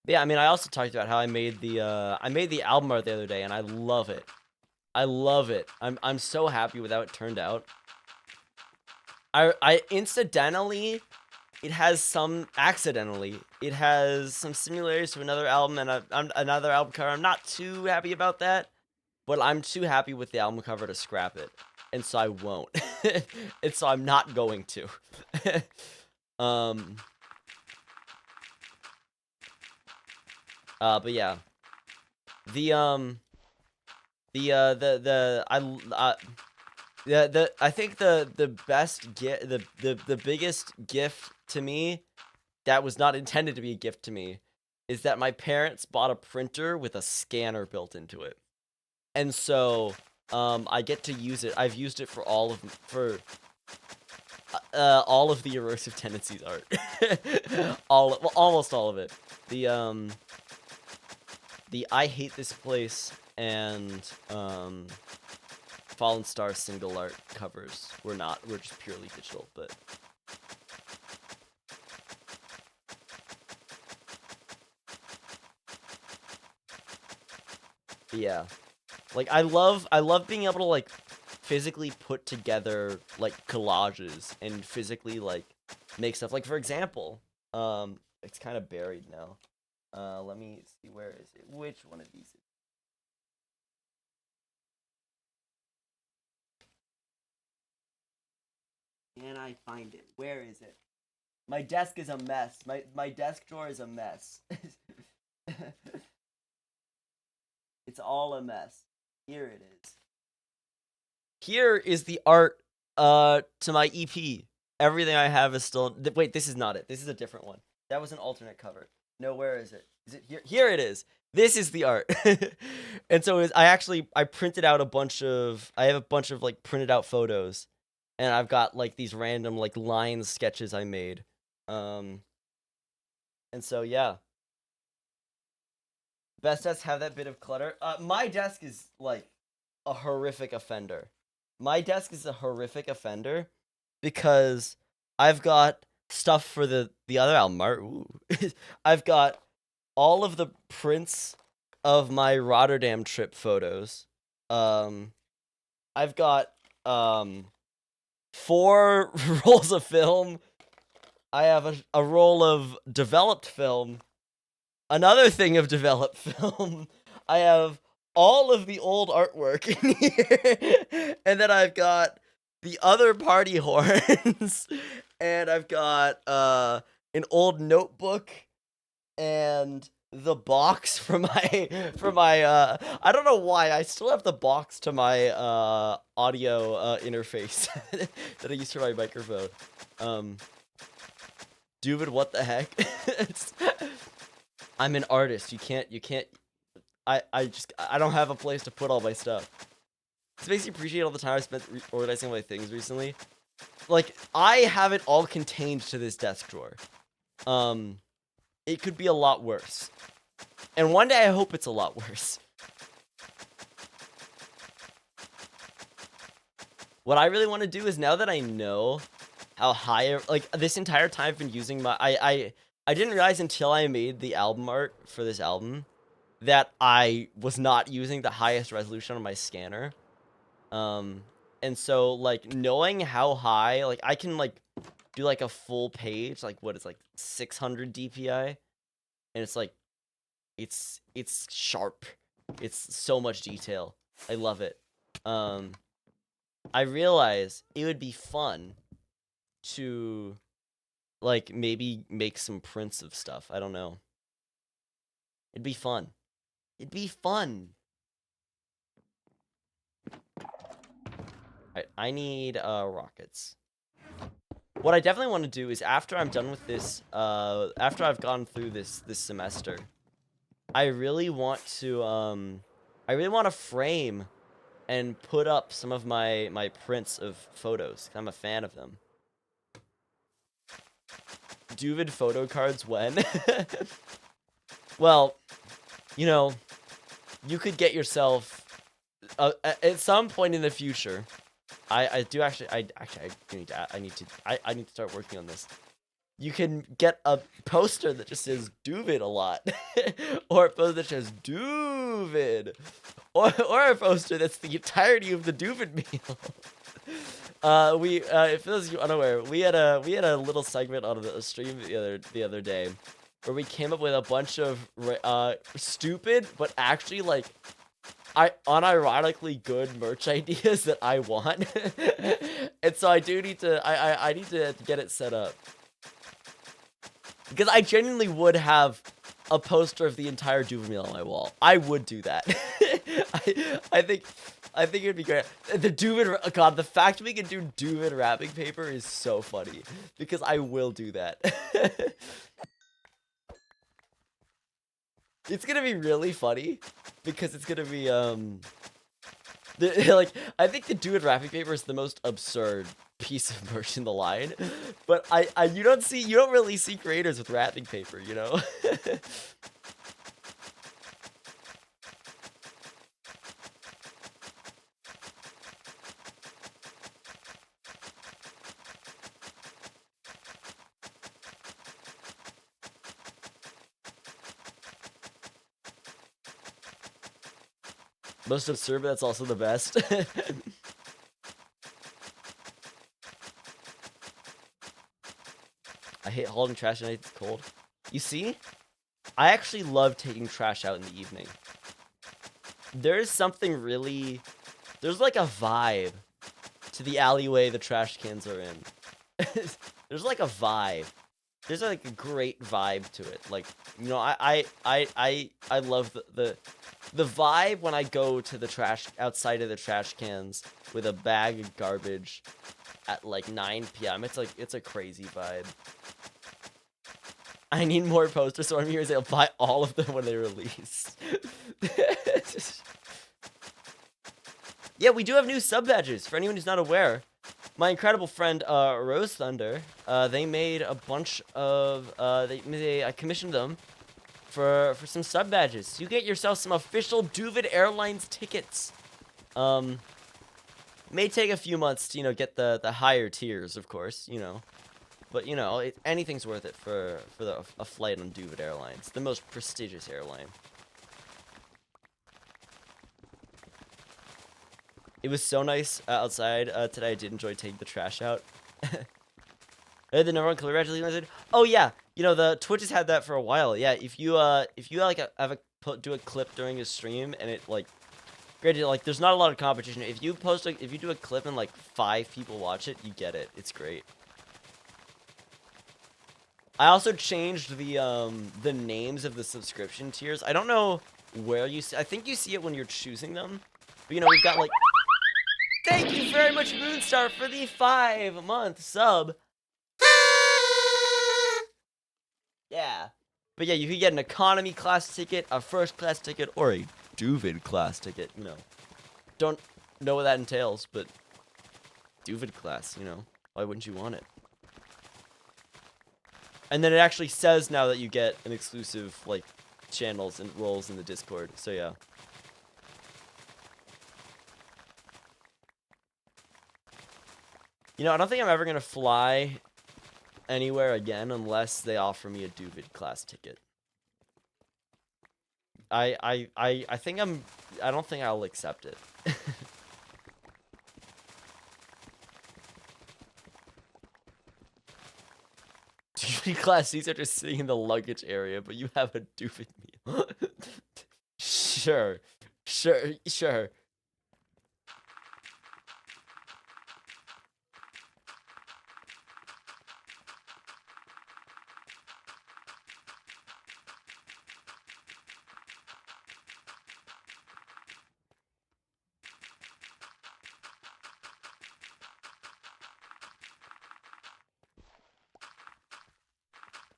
Yeah, I mean, I also talked about how I made the album art the other day, and I love it. I love it. I'm so happy with how it turned out. I incidentally, it has some accidentally, it has some similarities to another album and another album cover. I'm not too happy about that, but I'm too happy with the album cover to scrap it, and so I won't. And so I'm not going to. But yeah, I think the best gift, the biggest gift to me that was not intended to be a gift to me is that my parents bought a printer with a scanner built into it, and so I get to use it. I've used it for all of the erosive tendencies art. Almost all of it. The I hate this place and Fallen Star single art covers we're just purely digital, but yeah, like I love being able to like physically put together like collages and physically like make stuff. Like for example, it's kind of buried now. Let me see, where is it? Which one of these is it? Can I find it? Where is it? My desk is a mess. My desk drawer is a mess. It's all a mess. Here it is. Here is the art to my EP. Everything I have is still wait, this is not it. This is a different one. That was an alternate cover. No, where is it? Is it here? Here it is. This is the art. And so I printed out I have a bunch of like printed out photos, and I've got like these random like line sketches I made. And so yeah. Best desks have that bit of clutter. My desk is like a horrific offender. My desk is a horrific offender because I've got stuff for the other album art. Ooh. I've got all of the prints of my Rotterdam trip photos. I've got 4 rolls of film. I have a roll of developed film. Another thing of developed film. I have all of the old artwork in here. And then I've got the other party horns. And I've got an old notebook and the box for my I don't know why I still have the box to my audio interface that I use for my microphone. Dude, what the heck? I'm an artist. You can't I don't have a place to put all my stuff. This makes you appreciate all the time I spent organizing my things recently. Like, I have it all contained to this desk drawer. It could be a lot worse. And one day I hope it's a lot worse. What I really want to do is, now that I know how high, like, this entire time I've been using my, I didn't realize until I made the album art for this album that I was not using the highest resolution on my scanner. And so, like, knowing how high, like, I can, like, do, like, a full page, like, what is, like, 600 DPI? And it's, like, it's sharp. It's so much detail. I love it. I realize it would be fun to, like, maybe make some prints of stuff. I don't know. It'd be fun. It'd be fun. Alright, I need rockets. What I definitely want to do is, after I'm done with this, after I've gone through this semester, I really want to frame and put up some of my prints of photos. I'm a fan of them. Duvid photo cards when? Well, you know, you could get yourself at some point in the future. I need to start working on this. You can get a poster that just says Duvid a lot, or a poster that says Duvid, or a poster that's the entirety of the Duvid meal. For those of you unaware, we had a little segment on the stream the other day where we came up with a bunch of stupid but actually, like, unironically good merch ideas that I want. And so I do need to I need to get it set up, because I genuinely would have a poster of the entire Duvid meal on my wall. I would do that. I think it'd be great. The Duvid, God, the fact we can do Duvid wrapping paper is so funny, because I will do that. It's gonna be really funny, because it's gonna be like, I think the Duvid wrapping paper is the most absurd piece of merch in the line, but you don't really see creators with wrapping paper, you know. Most absurd, but that's also the best. I hate hauling trash at night. It's cold. You see? I actually love taking trash out in the evening. There's something really... There's like a vibe to the alleyway the trash cans are in. There's like a vibe. there's like a great vibe to it. Like, you know, I love the vibe when I go to the trash outside of the trash cans with a bag of garbage at like 9 p.m. It's a crazy vibe. I need more posters, so I'm here to say I'll buy all of them when they release. Yeah, we do have new sub badges for anyone who's not aware. My incredible friend Rose Thunder, they made a bunch of I commissioned them for some sub badges. You get yourself some official Duvid Airlines tickets. May take a few months to, you know, get the higher tiers, of course, you know. But, you know, anything's worth it for a flight on Duvid Airlines, the most prestigious airline. It was so nice outside today. I did enjoy taking the trash out. The number one congratulations. I said, oh yeah, you know, the Twitch has had that for a while. Yeah, if you like do a clip during a stream and it like, granted, like there's not a lot of competition. If you do a clip and like 5 people watch it, you get it. It's great. I also changed the names of the subscription tiers. I don't know where you see. I think you see it when you're choosing them. But you know, we've got like. Thank you very much, Moonstar, for the 5-month sub. Yeah. But yeah, you can get an economy class ticket, a first class ticket, or a Duvid class ticket, you know. Don't know what that entails, but Duvid class, you know. Why wouldn't you want it? And then it actually says now that you get an exclusive, like, channels and roles in the Discord, so yeah. You know, I don't think I'm ever gonna fly anywhere again unless they offer me a Duvid class ticket. I don't think I'll accept it. Duvid class seats are just sitting in the luggage area, but you have a Duvid meal. Sure.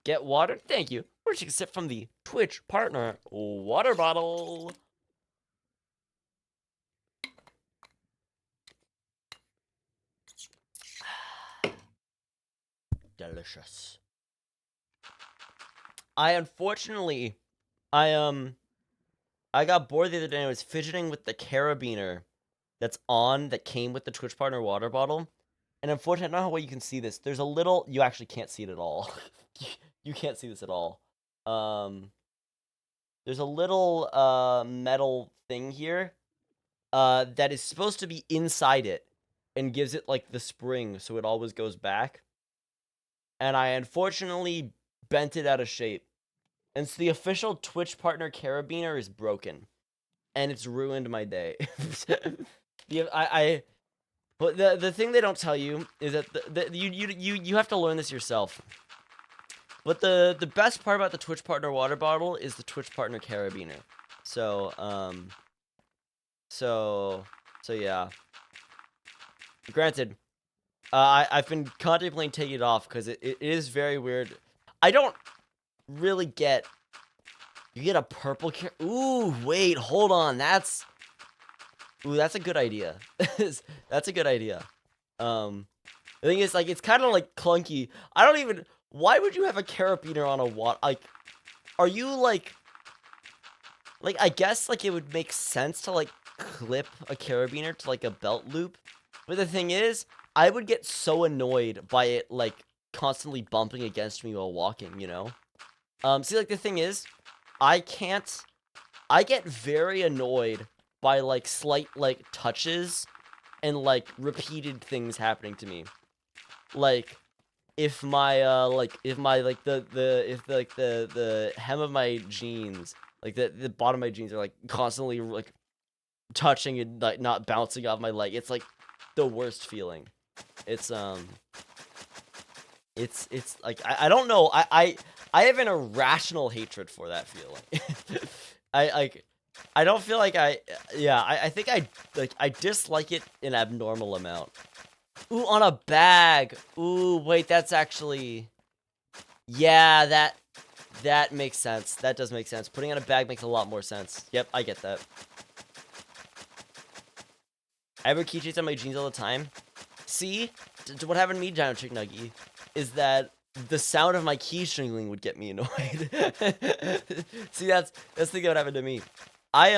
Get water? Thank you. Where'd you sip from the Twitch partner water bottle? Delicious. I got bored the other day and I was fidgeting with the carabiner that came with the Twitch partner water bottle. And unfortunately, I don't know how well you can see this. There's a little, you actually can't see it at all. You can't see this at all. There's a little metal thing here that is supposed to be inside it and gives it like the spring so it always goes back. And I unfortunately bent it out of shape. And so the official Twitch partner carabiner is broken. And it's ruined my day. But the thing they don't tell you is that you have to learn this yourself. But the best part about the Twitch partner water bottle is the Twitch partner carabiner. So yeah. Granted, I've been contemplating taking it off because it is very weird. I don't really get. You get a purple Ooh, wait, hold on. That's a good idea. That's a good idea. The thing is, like, it's kind of like clunky. I don't even. Why would you have a carabiner on a water? Like, are you like, I guess like it would make sense to like clip a carabiner to like a belt loop. But the thing is, I would get so annoyed by it like constantly bumping against me while walking, you know? See, like the thing is, I get very annoyed by like slight like touches and like repeated things happening to me. Like if my the hem of my jeans, like the bottom of my jeans are like constantly like touching and like not bouncing off my leg. It's like the worst feeling. It's It's like I don't know. I have an irrational hatred for that feeling. I like I don't feel like yeah, I think I dislike it an abnormal amount. Ooh, on a bag. Ooh, wait, that's actually, yeah, that makes sense. That does make sense. Putting on a bag makes a lot more sense. Yep, I get that. I wear keychains on my jeans all the time. See, what happened to me, Giant Chick Nuggy, is that the sound of my key stringing would get me annoyed. See, that's the thing that would happen to me. I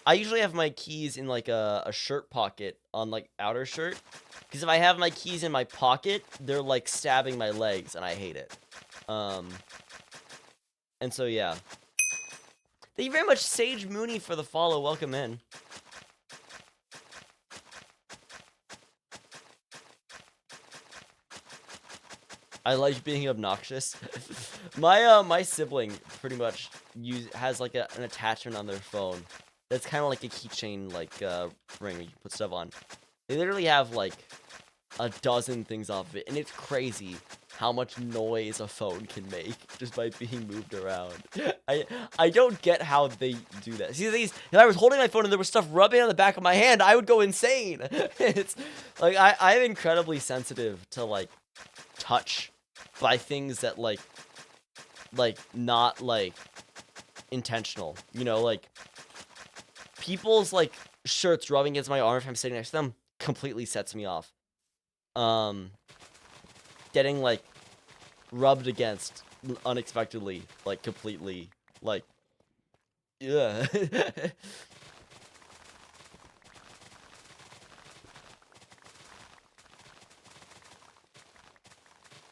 I usually have my keys in like a shirt pocket on like outer shirt, because if I have my keys in my pocket, they're like stabbing my legs, and I hate it. Um, and so yeah. Thank you very much, Sage Mooney, for the follow. Welcome in. I like being obnoxious. My sibling pretty much has like an attachment on their phone that's kind of like a keychain like ring you put stuff on. They literally have like a dozen things off of it, and it's crazy how much noise a phone can make just by being moved around. I don't get how they do that. See, if I was holding my phone and there was stuff rubbing on the back of my hand, I would go insane. It's like I'm incredibly sensitive to like touch by things that like not like intentional, you know, like people's like shirts rubbing against my arm if I'm sitting next to them completely sets me off. Getting like rubbed against unexpectedly, like completely, like, yeah.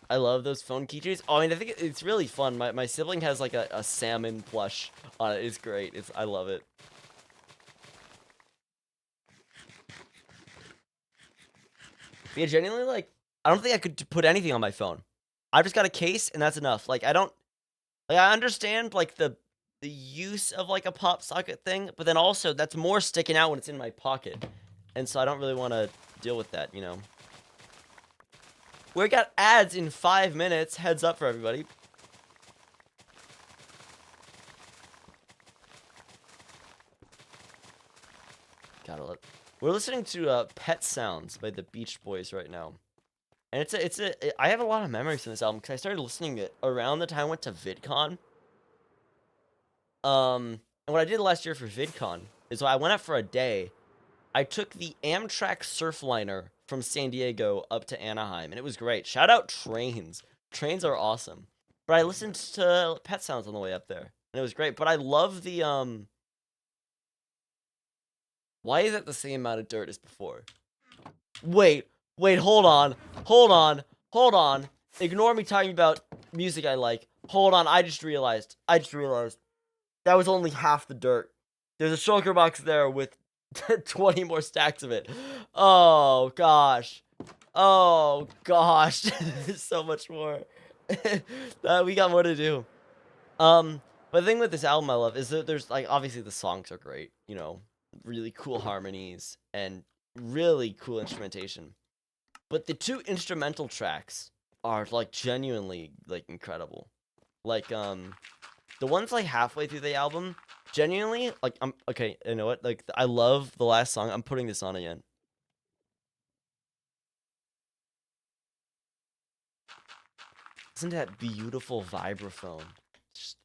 I love those phone keychains. Oh, I mean, I think it's really fun. My sibling has like a salmon plush on it. It's great. I love it. Yeah, genuinely, like, I don't think I could put anything on my phone. I've just got a case, and that's enough. Like, I understand, like, the use of, like, a pop socket thing, but then also, that's more sticking out when it's in my pocket. And so I don't really want to deal with that, you know? We got ads in 5 minutes. Heads up for everybody. Gotta look. We're listening to Pet Sounds by the Beach Boys right now. And I have a lot of memories from this album because I started listening to it around the time I went to VidCon. And what I did last year for VidCon is I went out for a day. I took the Amtrak Surfliner from San Diego up to Anaheim, and it was great. Shout out trains. Trains are awesome. But I listened to Pet Sounds on the way up there, and it was great. But I love the Why is it the same amount of dirt as before? Wait, hold on. Ignore me talking about music I like. Hold on, I just realized. That was only half the dirt. There's a shulker box there with 20 more stacks of it. Oh, gosh. There's so much more. We got more to do. But the thing with this album I love is that there's, like, obviously the songs are great, you know, really cool harmonies and really cool instrumentation. But the two instrumental tracks are, like, genuinely, like, incredible. Like, the ones, like, halfway through the album, genuinely, like, okay, you know what? Like, I love the last song. I'm putting this on again. Listen to that beautiful vibraphone. Just...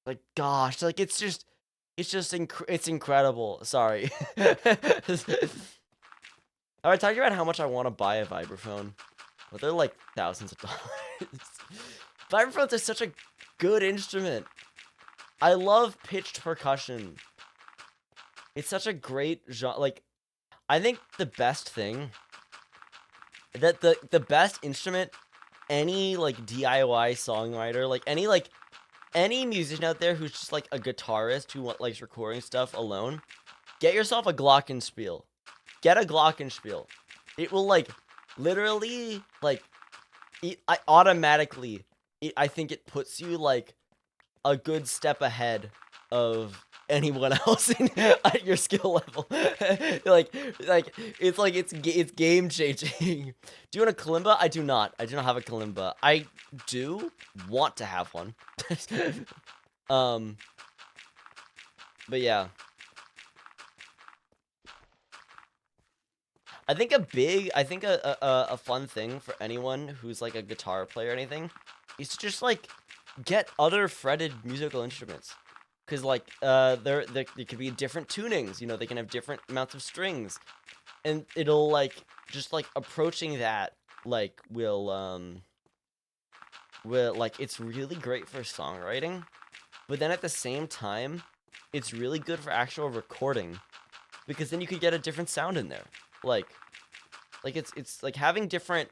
like, gosh, like, it's incredible. Sorry. Have I talked about how much I want to buy a vibraphone? But they're like thousands of dollars. Vibraphones are such a good instrument. I love pitched percussion. It's such a great genre. Like, I think the best thing that the best instrument any like DIY songwriter, like any musician out there who's just like a guitarist who likes recording stuff alone, Get yourself a glockenspiel. Get a glockenspiel. It will like literally like I think it puts you like a good step ahead of anyone else at your skill level. like it's game changing. Do you want a kalimba? I do not. I do not have a kalimba. I do want to have one. But yeah. I think a fun thing for anyone who's like a guitar player or anything is to just like get other fretted musical instruments. Cause like there could be different tunings, you know, they can have different amounts of strings. And it'll like just like approaching that like will like it's really great for songwriting, but then at the same time, it's really good for actual recording. Because then you could get a different sound in there. Like it's like having different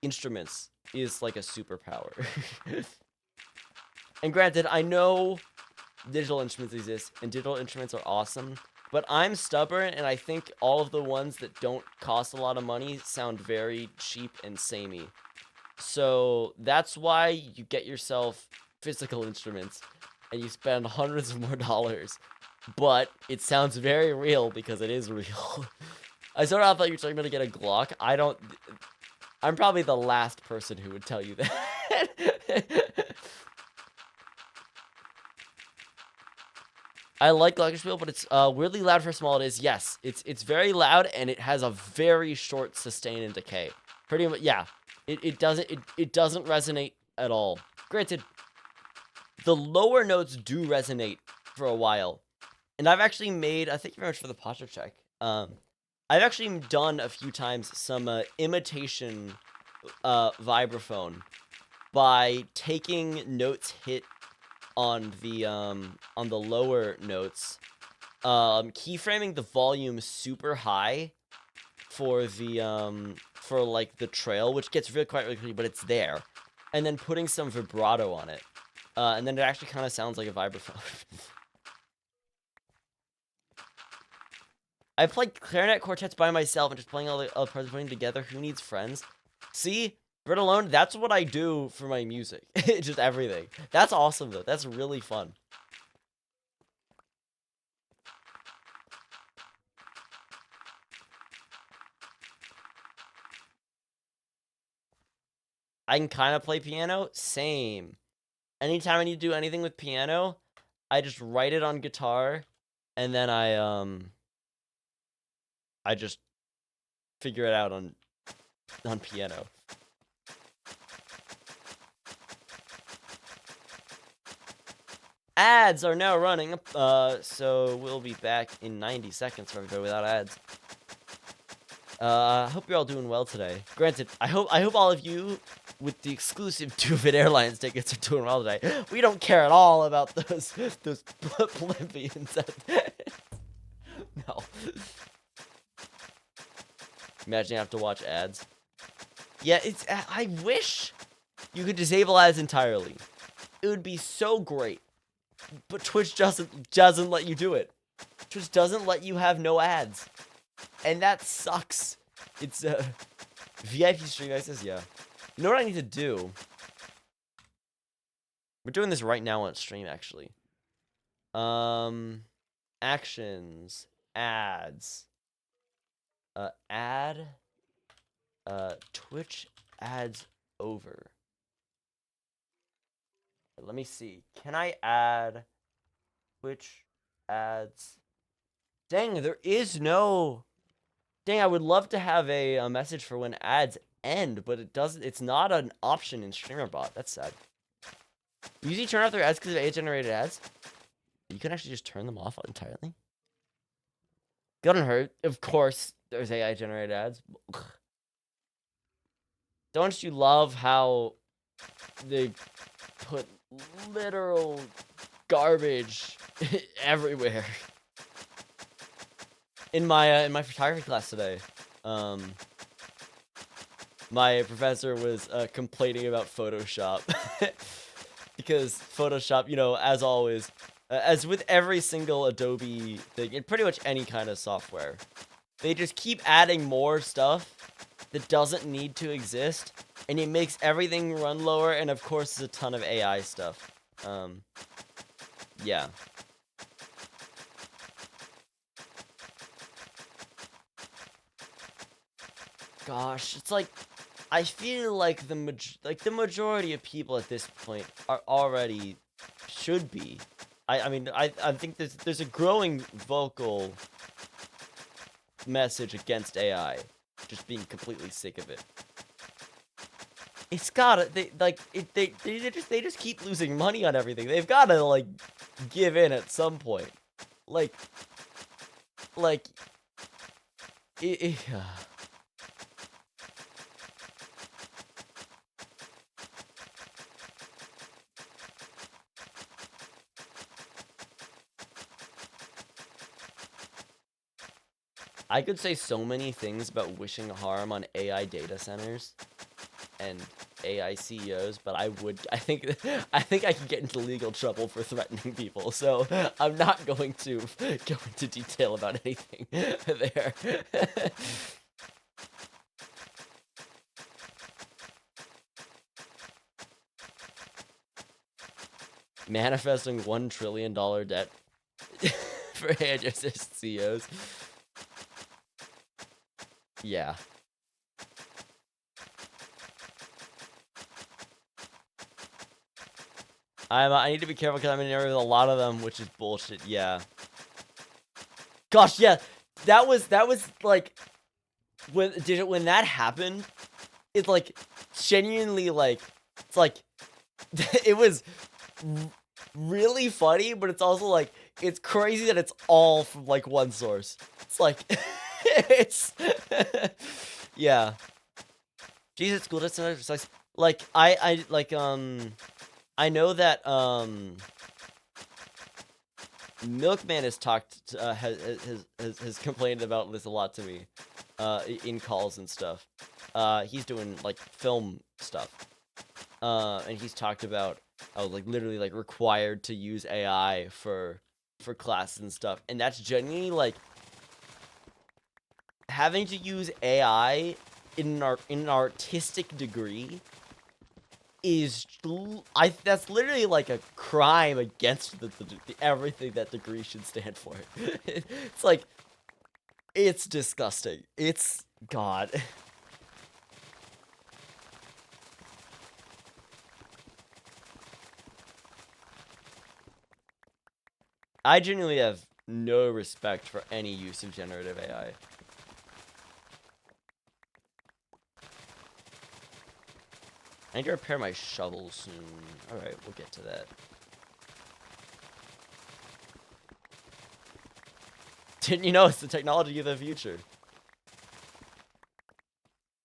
instruments is like a superpower. And granted, I know digital instruments exist and digital instruments are awesome, but I'm stubborn and I think all of the ones that don't cost a lot of money sound very cheap and samey. So that's why you get yourself physical instruments and you spend hundreds of more dollars. But it sounds very real because it is real. I sort of thought you were talking about to get a Glock. I'm probably the last person who would tell you that. I like glockenspiel, but it's weirdly loud for how small it is. Yes, it's very loud and it has a very short sustain and decay. Pretty much, yeah. It doesn't resonate at all. Granted, the lower notes do resonate for a while. And I've actually made, thank you very much for the posture check. I've actually done a few times some imitation vibraphone by taking notes hit on the lower notes, keyframing the volume super high for the for like the trail, which gets really quickly, but it's there, and then putting some vibrato on it, and then it actually kind of sounds like a vibraphone. I played clarinet quartets by myself and just playing all the parts, putting together. Who needs friends? See, Brit alone. That's what I do for my music. Just everything. That's awesome though. That's really fun. I can kind of play piano. Same. Anytime I need to do anything with piano, I just write it on guitar, and then I just figure it out on piano. Ads are now running, so we'll be back in 90 seconds for everybody without ads. I hope you're all doing well today. Granted, I hope all of you with the exclusive 2-Fit Airlines tickets are doing well today. We don't care at all about those plebeians. No. Imagine you have to watch ads. Yeah, I wish you could disable ads entirely. It would be so great. But Twitch doesn't let you do it. Twitch doesn't let you have no ads. And that sucks. It's VIP stream access, yeah. You know what I need to do? We're doing this right now on stream, actually. Actions, ads. Add Twitch ads over. Let me see. Can I add Twitch ads? Dang, there is no. Dang, I would love to have a message for when ads end, but it doesn't. It's not an option in StreamerBot. That's sad. You usually turn off their ads because of AI-generated ads. You can actually just turn them off entirely. Couldn't hurt. Of course, there's AI-generated ads. Don't you love how they put literal garbage everywhere? In my photography class today, my professor was complaining about Photoshop because Photoshop, you know, as always, As with every single Adobe thing, and pretty much any kind of software, they just keep adding more stuff that doesn't need to exist, and it makes everything run lower, and of course, there's a ton of AI stuff. Yeah. Gosh, it's like, I feel like the majority of people at this point are already, should be. I mean, I think there's a growing vocal message against AI, just being completely sick of it. It's gotta, they just keep losing money on everything. They've gotta, like, give in at some point. Like, it I could say so many things about wishing harm on AI data centers and AI CEOs, but I think I can get into legal trouble for threatening people, so I'm not going to go into detail about anything there. Manifesting $1 trillion debt for hairdresser CEOs. Yeah. I need to be careful because I'm in an area with a lot of them, which is bullshit. Yeah. Gosh, yeah. That was like when that happened, it's like genuinely like it's like it was really funny, but it's also like it's crazy that it's all from like one source. It's like it's yeah. Jesus, school does not exercise. Like I like I know that Milkman has talked has complained about this a lot to me in calls and stuff. He's doing like film stuff. And he's talked about I was like literally like required to use AI for classes and stuff. And that's genuinely like having to use AI in an artistic degree is that's literally like a crime against the everything that degree should stand for. It's like it's disgusting. It's God. I genuinely have no respect for any use of generative AI. I need to repair my shovel soon. Alright, we'll get to that. Didn't you know it's the technology of the future?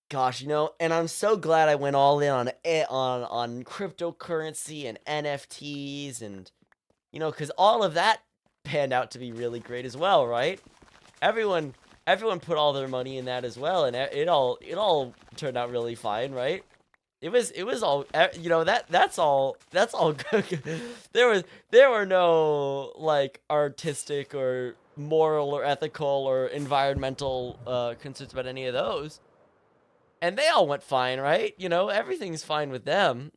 Gosh, you know, and I'm so glad I went all in on cryptocurrency and NFTs and you know, because all of that panned out to be really great as well, right? Everyone put all their money in that as well, and it all turned out really fine, right? It was all you know that's all good. There were no like artistic or moral or ethical or environmental concerns about any of those, and they all went fine, right? You know, everything's fine with them.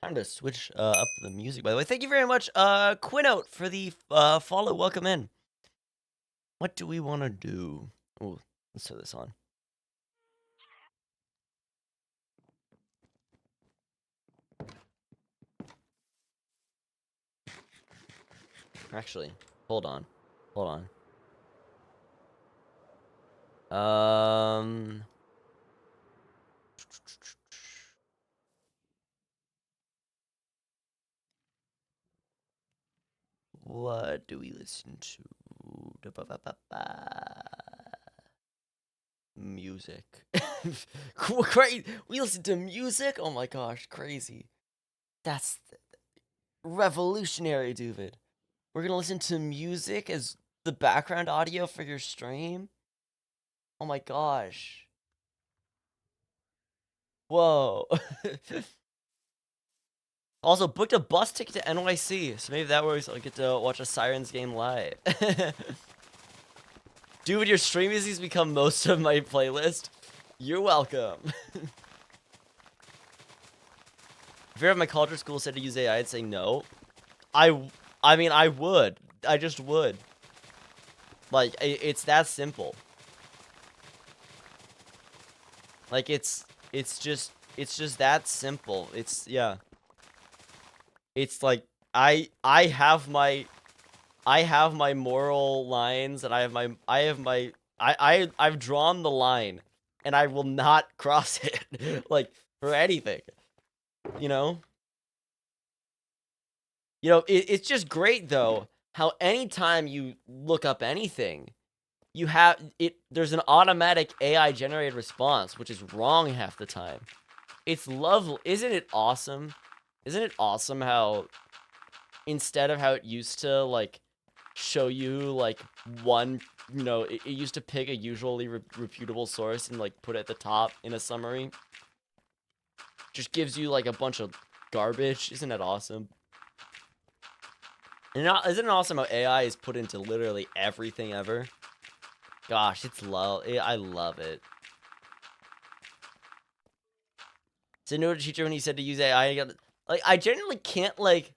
Time to switch up the music, by the way. Thank you very much, Quinote, for the follow. Welcome in. What do we want to do? Oh, let's throw this on. Actually, hold on. Hold on. What do we listen to? Music. Great. We listen to music? Oh my gosh, crazy. That's revolutionary, David. We're gonna listen to music as the background audio for your stream? Oh my gosh. Whoa. Also, booked a bus ticket to NYC, so maybe that works. I'll get to watch a Sirens game live. Dude, your stream music's become most of my playlist. You're welcome. If you're at my college or school said to use AI, I'd say no. I mean, I would. I just would. Like, it's that simple. Like, it's just that simple. It's, yeah. It's like, I have my moral lines, and I've drawn the line, and I will not cross it, like, for anything, you know? You know, it's just great, though, how anytime you look up anything, there's an automatic AI-generated response, which is wrong half the time. It's lovely. Isn't it awesome? Isn't it awesome how, instead of how it used to, like, show you, like, one, you know, it used to pick a usually reputable source and, like, put it at the top in a summary. Just gives you, like, a bunch of garbage. Isn't that awesome? And isn't it awesome how AI is put into literally everything ever? Gosh, I love it. So no teacher when he said to use AI, like, I genuinely can't, like,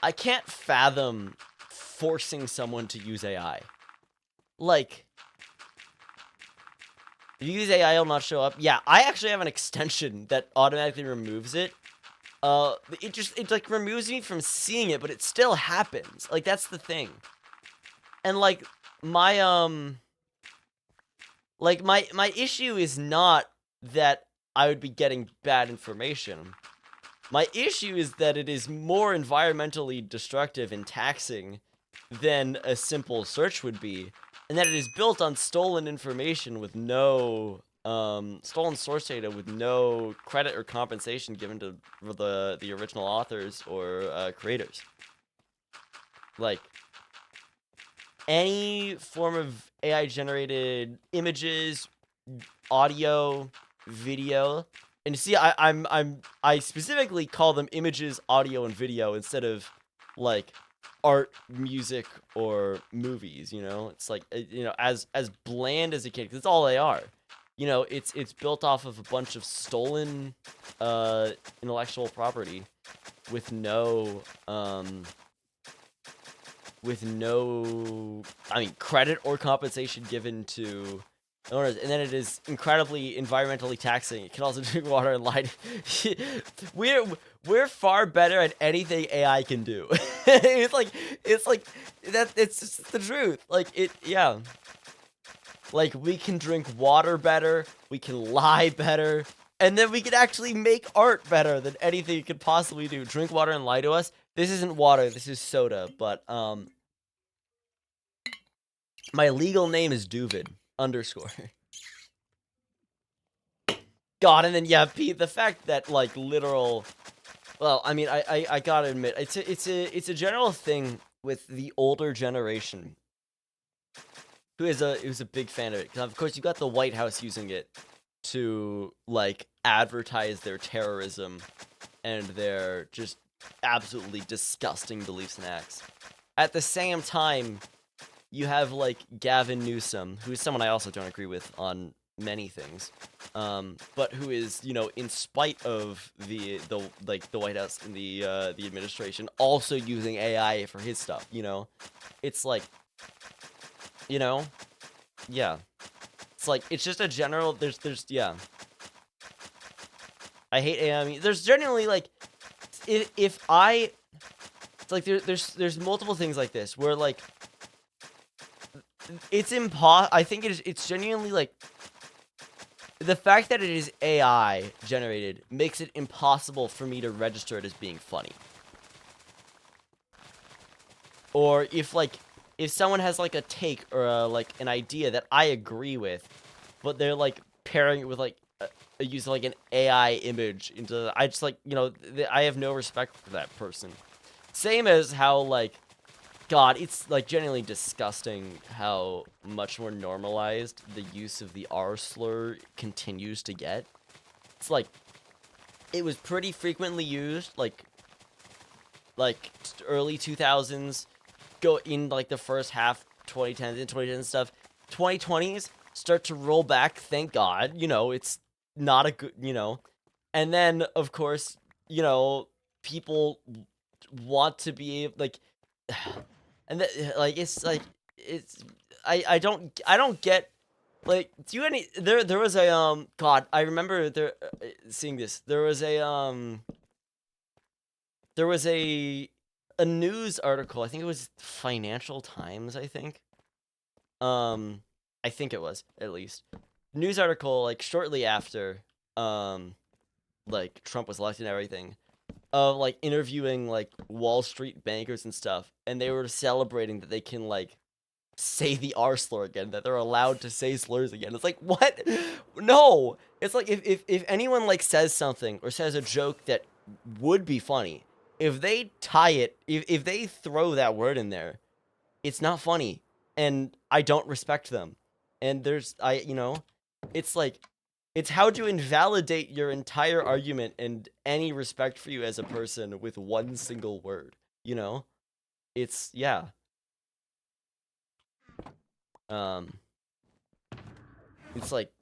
I can't fathom forcing someone to use AI. Like, if you use AI, it'll not show up. Yeah, I actually have an extension that automatically removes it. It like removes me from seeing it, but it still happens. Like, that's the thing. And like my my issue is not that I would be getting bad information. My issue is that it is more environmentally destructive and taxing than a simple search would be, and that it is built on stolen information with no stolen source data with no credit or compensation given to the original authors or creators. Like, any form of AI generated images, audio, video, and you see, I specifically call them images, audio, and video instead of like art, music, or movies. You know, it's like, you know, as bland as it can, 'cause it's all they are. You know, it's built off of a bunch of stolen intellectual property with no I mean, credit or compensation given to owners, and then it is incredibly environmentally taxing. It can also drink water and light. We're far better at anything AI can do. it's like that. It's just the truth. Like, yeah. Like, we can drink water better, we can lie better, and then we can actually make art better than anything you could possibly do. Drink water and lie to us. This isn't water, this is soda, but, my legal name is Duvid, _. God, and then, yeah, Pete, the fact that, like, literal... Well, I mean, I gotta admit, it's a general thing with the older generation, who's a big fan of it. Because, of course, you got the White House using it to, like, advertise their terrorism and their just absolutely disgusting beliefs and acts. At the same time, you have, like, Gavin Newsom, who is someone I also don't agree with on many things, but who is, you know, in spite of the White House and the administration, also using AI for his stuff. You know, it's like, you know, yeah, it's like, it's just a general. There's yeah. I hate AI. I mean, there's generally, like, if I, it's like there's multiple things like this where, like, it's I think it's genuinely, like, the fact that it is AI generated makes it impossible for me to register it as being funny. Or if someone has, like, a take or like an idea that I agree with, but they're, like, pairing it with, like, a use of, like, an AI image into, I just, like, you know, I have no respect for that person. Same as how, like, God, it's like genuinely disgusting how much more normalized the use of the R slur continues to get. It's like it was pretty frequently used, like early 2000s, go in like the first half 2010s and 2010 stuff. 2020s start to roll back. Thank God, it's not a good, and then of course, people want to be like, and like it's I don't get like do you any there was a God, I remember seeing this. There was a news article. I think it was Financial Times, um I think it was, at least, news article like shortly after like Trump was elected and everything, of like interviewing like Wall Street bankers and stuff, and they were celebrating that they can like say the R slur again, that they're allowed to say slurs again. It's like, what? No. It's like if anyone like says something or says a joke that would be funny, if they tie it, if they throw that word in there, it's not funny, and I don't respect them. And it's like, it's how to invalidate your entire argument and any respect for you as a person with one single word, you know? It's, yeah. Um, it's like,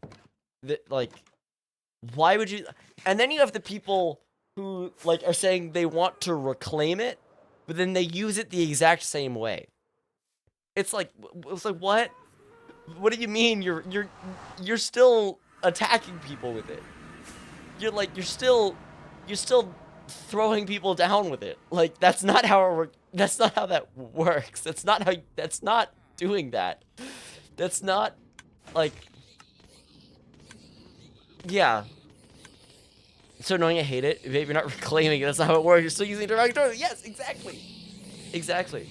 why would you? And then you have the people who like are saying they want to reclaim it, but then they use it the exact same way. It's like what? What do you mean you're still attacking people with it? You're still throwing people down with it. Like, that's not how that works. That's not doing that. That's not like, yeah. It's so annoying, I hate it. If you're not reclaiming it, that's not how it works. You're still using derogatory. Yes, exactly. Exactly.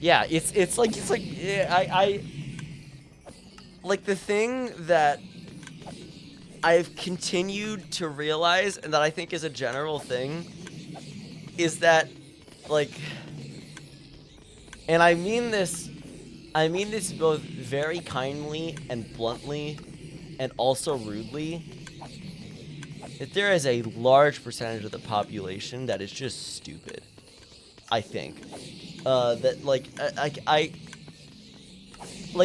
Yeah, it's like yeah, I like the thing that I've continued to realize, and that I think is a general thing, is that, like, and I mean this both very kindly and bluntly and also rudely, that there is a large percentage of the population that is just stupid. I think that like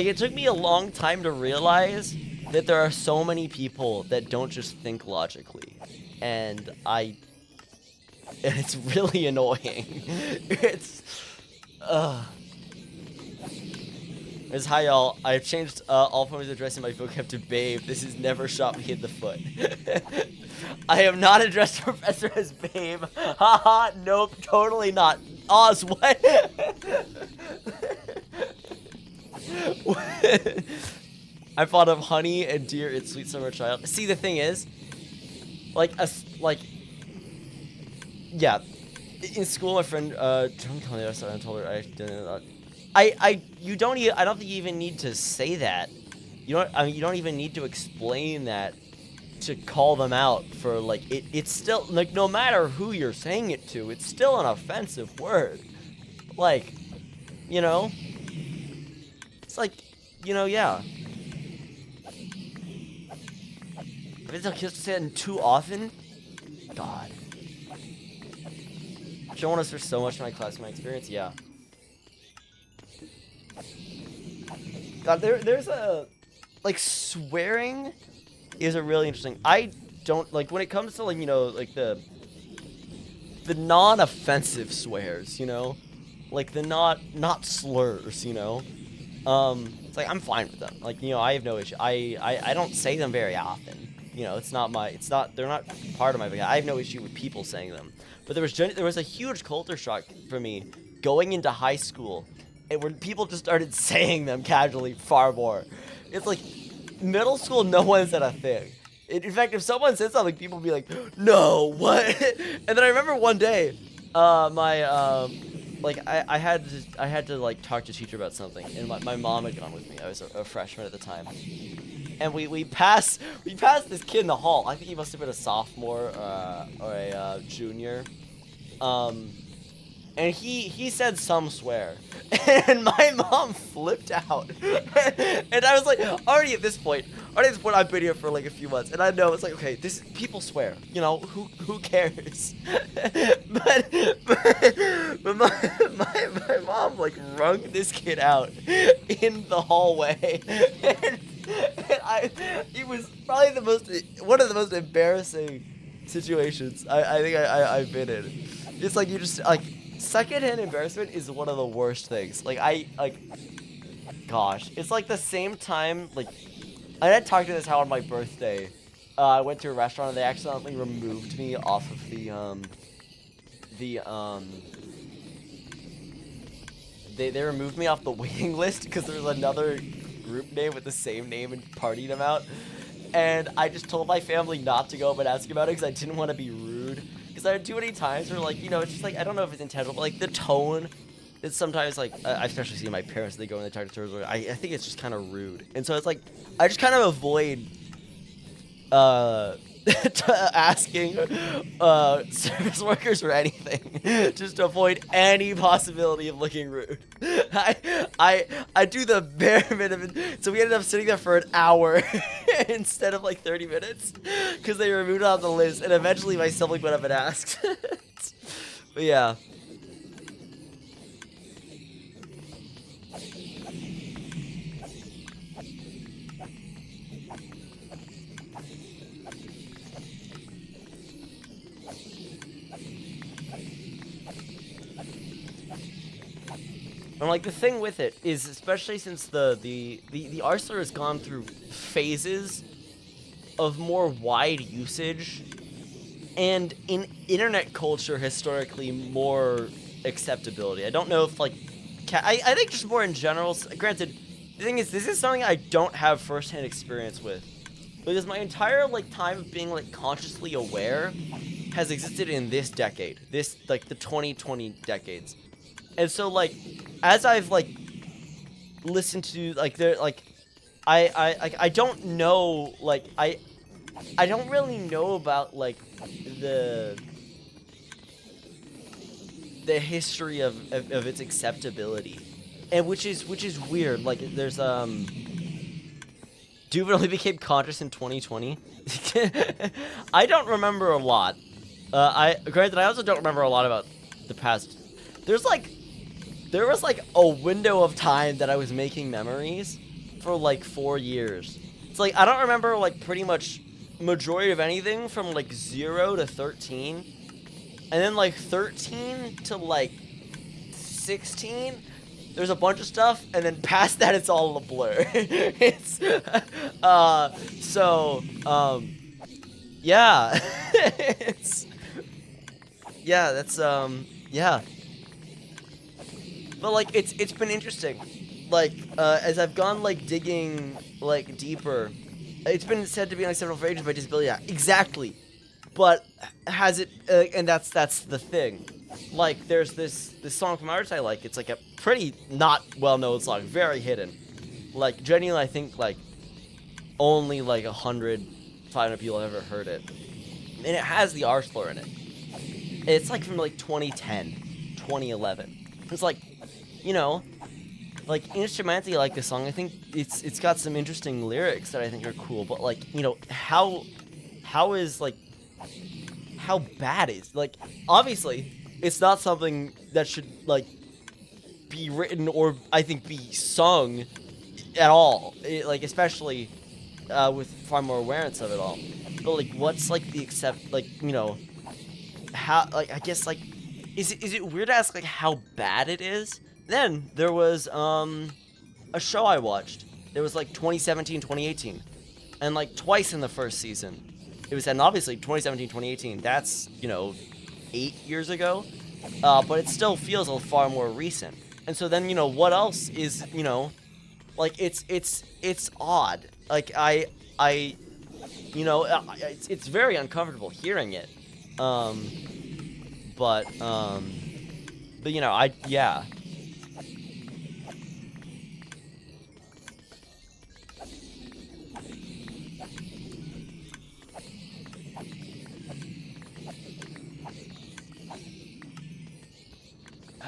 it took me a long time to realize that there are so many people that don't just think logically, and it's really annoying. It's It's hi y'all. I've changed all forms of addressing my vocab to babe. This has never shot me in the foot. I am not addressed Professor as babe. Haha, nope, totally not. Oz, what? I thought of honey and dear, it's sweet summer child. See, the thing is, like, yeah, in school, my friend, don't tell me I told her I didn't. You don't even, I don't think you even need to say that. You don't even need to explain that to call them out for, like, it's still, like, no matter who you're saying it to, it's still an offensive word. Like, you know? It's like, yeah. If it's a kids to say it too often, God. Showing us there's so much in my class, my experience, yeah. God, there's a, like, swearing is a really interesting. I don't like when it comes to, like, like the non-offensive swears, like the not slurs, it's like I'm fine with them. Like, I have no issue. I don't say them very often. They're not part of my vocabulary. I have no issue with people saying them. But there was a huge culture shock for me going into high school, and when people just started saying them casually far more. It's like middle school, no one said a thing. In fact, if someone said something, people would be like, "No, what?" And then I remember one day, I had to like talk to a teacher about something, and my mom had gone with me. I was a freshman at the time, and we passed this kid in the hall. I think he must have been a sophomore or a junior. and he said some swear, and my mom flipped out, and I was like, already at this point, I've been here for like a few months, and I know it's like, okay, this people swear, you know, who cares, but my mom like wrung this kid out in the hallway, and it was probably one of the most embarrassing situations I think I've been in. It's like you just like secondhand embarrassment is one of the worst things. Gosh, it's like the same time like I had talked to this how on my birthday, I went to a restaurant and they accidentally removed me off of the they removed me off the waiting list because there was another group name with the same name and partied them out. And I just told my family not to go up and ask about it because I didn't want to be rude. Because I had too many times where, like, you know, it's just like, I don't know if it's intentional, but like the tone, it's sometimes like, I especially see my parents, they go and they talk to tourists, I think it's just kind of rude. And so it's like, I just kind of avoid asking service workers for anything just to avoid any possibility of looking rude. I do the bare minimum, so we ended up sitting there for an hour instead of like 30 minutes because they removed it off the list, and eventually my sibling went up and asked. But yeah. And like the thing with it is, especially since the Arsenal has gone through phases of more wide usage, and in internet culture historically more acceptability. I don't know if like, I think just more in general. Granted, the thing is, this is something I don't have firsthand experience with, because my entire like time of being like consciously aware has existed in this decade, this like the 2020 decades. And so like as I've like listened to like there like I don't know like I don't really know about like the history of its acceptability, and which is weird. Like there's Dude only became conscious in 2020. I don't remember a lot. Granted, I also don't remember a lot about the past. There was like a window of time that I was making memories for like 4 years. It's like I don't remember like pretty much majority of anything from like 0 to 13, and then like 13 to like 16. There's a bunch of stuff, and then past that, it's all a blur. It's yeah. It's yeah. That's yeah. But like it's been interesting, like as I've gone like digging like deeper, it's been said to be unacceptable for ages by disability. Yeah, exactly. But has it? And that's the thing. Like there's this song from artist I like. It's like a pretty not well known song, very hidden. Like genuinely, I think like only like 100, 500 people have ever heard it, and it has the R slur in it. It's like from like 2010, 2011. It's like, you know, like instrumentally, I like this song. I think it's got some interesting lyrics that I think are cool. But like, you know, how is like how bad is like obviously it's not something that should like be written or I think be sung at all. Like especially with far more awareness of it all. But like, what's like the accept like, you know, how like I guess like is it weird to ask like how bad it is? Then there was a show I watched. It was like 2017, 2018, and like twice in the first season. It was, and obviously 2017, 2018. That's, you know, 8 years ago, but it still feels a far more recent. And so then, you know, what else is, you know, like it's odd. Like I you know, it's very uncomfortable hearing it. But you know, yeah.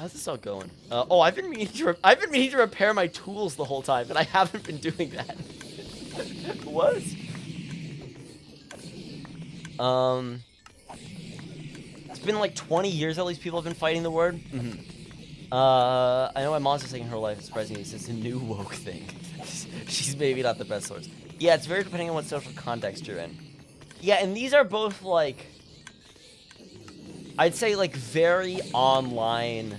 How's this all going? Oh, I've been meaning to repair my tools the whole time, but I haven't been doing that. What? It's been like 20 years at least people have been fighting the word. I know my mom's just taking her life. Surprisingly, it's a new woke thing. She's maybe not the best source. Yeah, it's very depending on what social context you're in. Yeah, and these are both like, I'd say like very online,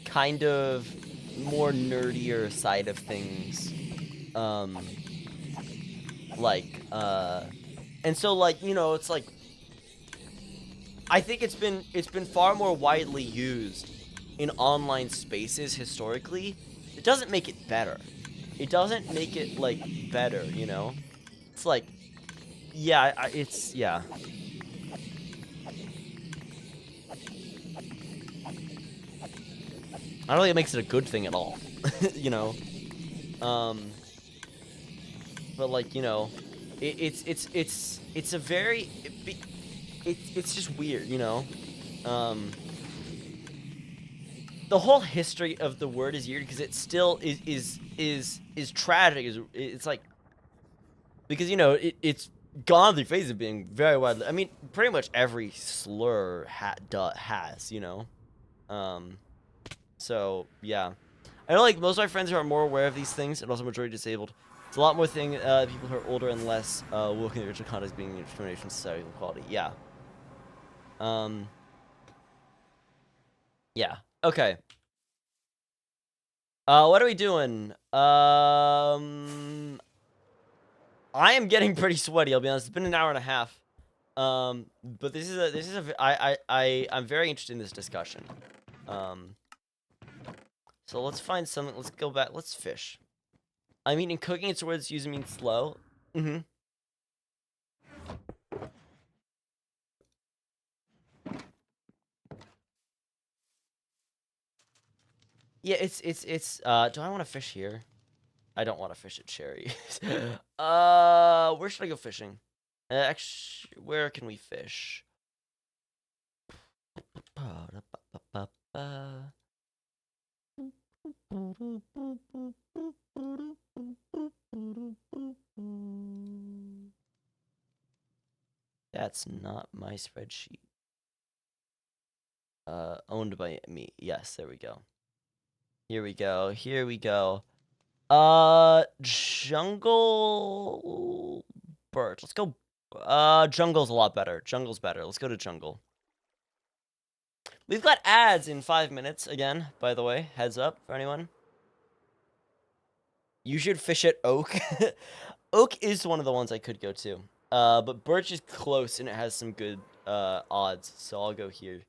kind of more nerdier side of things. And so like, you know, it's like, I think it's been far more widely used in online spaces historically. It doesn't make it better. It doesn't make it like better, you know? It's like, yeah, it's, yeah. I don't think it makes it a good thing at all, you know? But like, you know, it's a very, it's just weird, you know? The whole history of the word is weird because it still is tragic. It's like, because, you know, it's gone through phase of being very widely, I mean, pretty much every slur has, you know? So, yeah. I know, like, most of my friends who are more aware of these things, and also majority disabled, it's a lot more thing, people who are older and less, woke in the original context being in discrimination, society, and equality. Yeah. Yeah. Okay. What are we doing? I am getting pretty sweaty, I'll be honest. It's been an hour and a half. But I'm very interested in this discussion. So let's find something, let's go back, let's fish. I mean, in cooking, it's words using means slow. Yeah, do I want to fish here? I don't want to fish at Cherry. Where should I go fishing? Actually, where can we fish? That's not my spreadsheet. Owned by me. Yes, there we go. Here we go. Here we go. Jungle birch. Let's go. Jungle's a lot better. Jungle's better. Let's go to jungle. We've got ads in 5 minutes again, by the way. Heads up for anyone. You should fish at Oak. Oak is one of the ones I could go to. But birch is close and it has some good odds, so I'll go here.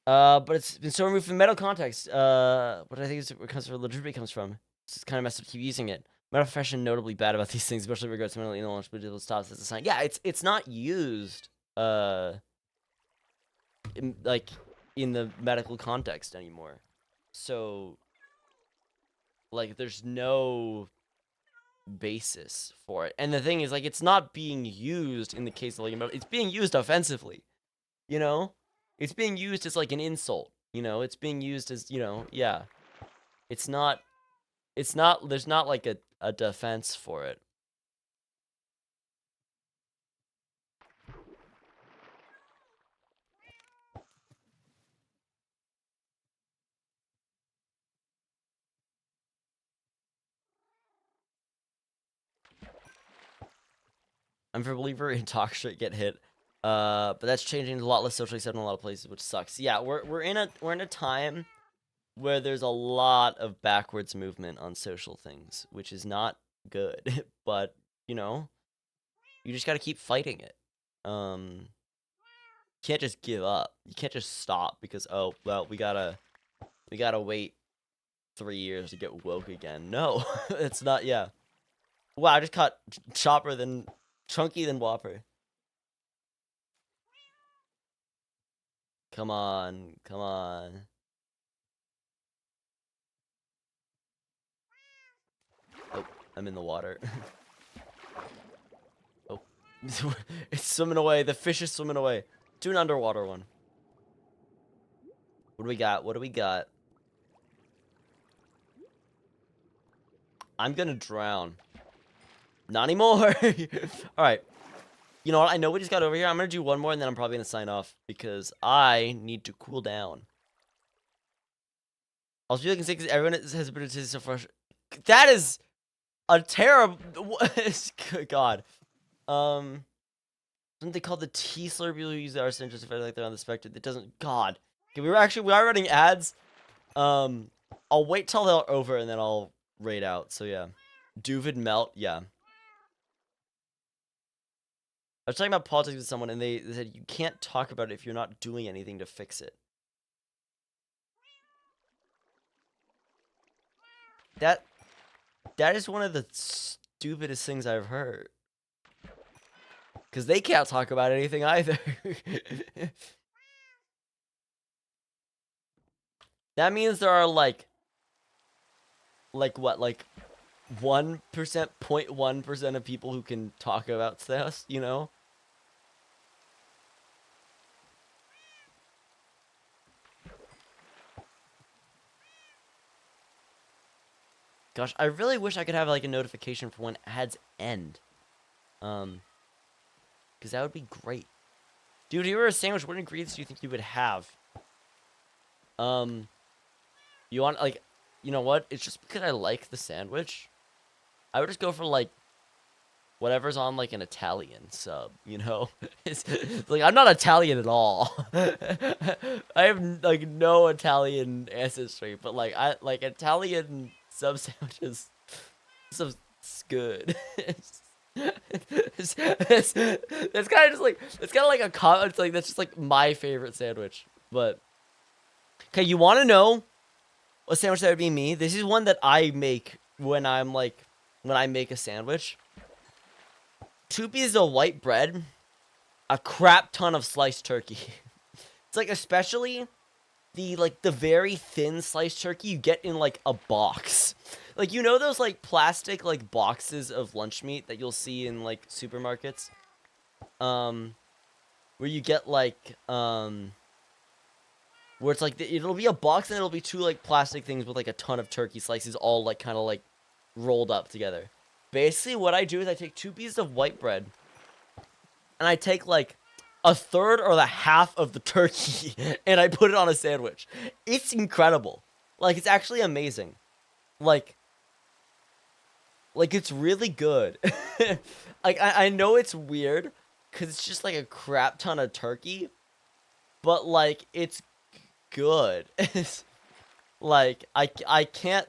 But it's been so removed from metal context. What I think is where legitimately comes from. It's kind of messed up to keep using it. Metal profession notably bad about these things, especially regards to mentally ill but it stops as a sign. Yeah, it's not used in the medical context anymore. So like there's no basis for it. And the thing is, like, it's not being used in the case of like it's being used offensively. You know? It's being used as like an insult. You know, it's being used as, you know, yeah. It's not there's not like a defense for it. I'm a believer in talk shit, get hit. But that's changing a lot less socially accepted in a lot of places, which sucks. Yeah, we're in a time where there's a lot of backwards movement on social things, which is not good. But, you know, you just gotta keep fighting it. You can't just give up. You can't just stop because, oh, well, we gotta wait 3 years to get woke again. No, it's not. Yeah. Wow, I just caught Chopper than Chunky than Whopper. Come on, come on. Oh, I'm in the water. It's swimming away. The fish is swimming away. Do an underwater one. What do we got? What do we got? I'm gonna drown. Not anymore. All right. You know what? I know we just got over here. I'm gonna do one more, and then I'm probably gonna sign off because I need to cool down. I was really because everyone has been so frustrated. That is a terrible. Good God. Something they call the T slur. People who use our centers if like they're on the spectrum. It doesn't. God. Okay, we are running ads. I'll wait till they're over and then I'll raid out. So yeah, Duvid melt. Yeah. I was talking about politics with someone, and they said you can't talk about it if you're not doing anything to fix it. That is one of the stupidest things I've heard. Because they can't talk about anything either. That means there are like what, like 1%, 0.1% of people who can talk about stuff, you know? Gosh, I really wish I could have like a notification for when ads end. Because that would be great. Dude, if you were a sandwich, what ingredients do you think you would have? You want, like, you know what? It's just because I like the sandwich. I would just go for, like, whatever's on, like, an Italian sub, you know? It's like, I'm not Italian at all. I have, like, no Italian ancestry, but, like, Italian sub sandwiches, sub's good. That's kind of just like, it's kind of like a comment. It's like, that's just like my favorite sandwich. But okay, you want to know what sandwich that would be me? This is one that I make when I'm like, when I make a sandwich. 2 pieces of white bread, a crap ton of sliced turkey. It's like, especially the very thin sliced turkey you get in like a box. Like, you know those like plastic like boxes of lunch meat that you'll see in like supermarkets? Where you get like where it's like it'll be a box and it'll be 2 like plastic things with like a ton of turkey slices all like kind of like rolled up together. Basically what I do is I take 2 pieces of white bread and I take like a third or the half of the turkey and I put it on a sandwich. It's incredible. Like, it's actually amazing. Like it's really good. Like, I know it's weird because it's just like a crap ton of turkey, but like it's good. It's like I can't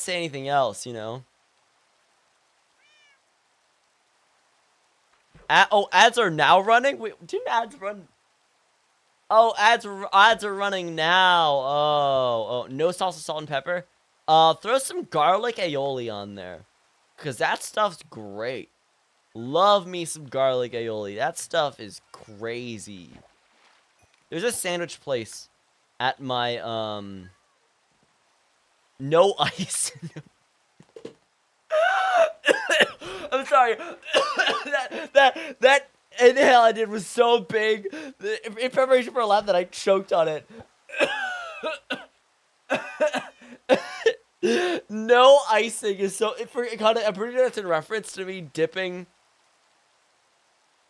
say anything else, you know. Ads are now running? Wait, didn't ads run? Oh, ads are running now. Oh, no salsa, salt, and pepper. Throw some garlic aioli on there, cause that stuff's great. Love me some garlic aioli. That stuff is crazy. There's a sandwich place at my no ice. I'm sorry. that inhale I did was so big in preparation for a laugh that I choked on it. No icing is so. I'm pretty sure it's in reference to me dipping.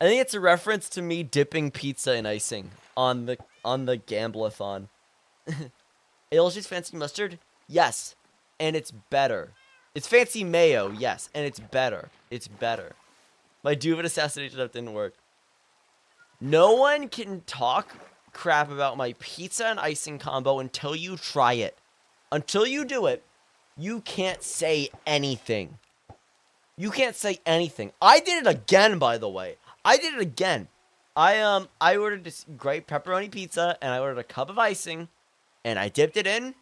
I think it's a reference to me dipping pizza in icing on the Gamblathon. Illustrates fancy mustard? Yes, and it's better. It's fancy mayo, yes, and it's better. It's better. My Duvid assassination stuff didn't work. No one can talk crap about my pizza and icing combo until you try it. Until you do it, you can't say anything. You can't say anything. I did it again, by the way. I did it again. I ordered this great pepperoni pizza, and I ordered a cup of icing, and I dipped it in.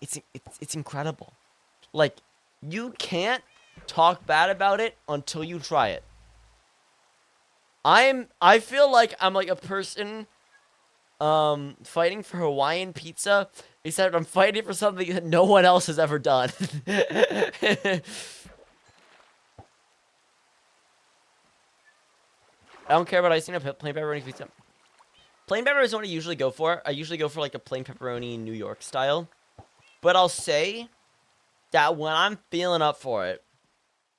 It's incredible. Like, you can't talk bad about it until you try it. I feel like I'm like a person fighting for Hawaiian pizza He said, I'm fighting for something that no one else has ever done. I don't care about icing up plain pepperoni pizza. Plain pepperoni is what I usually go for. I usually go for like a plain pepperoni New York style. But I'll say that when I'm feeling up for it,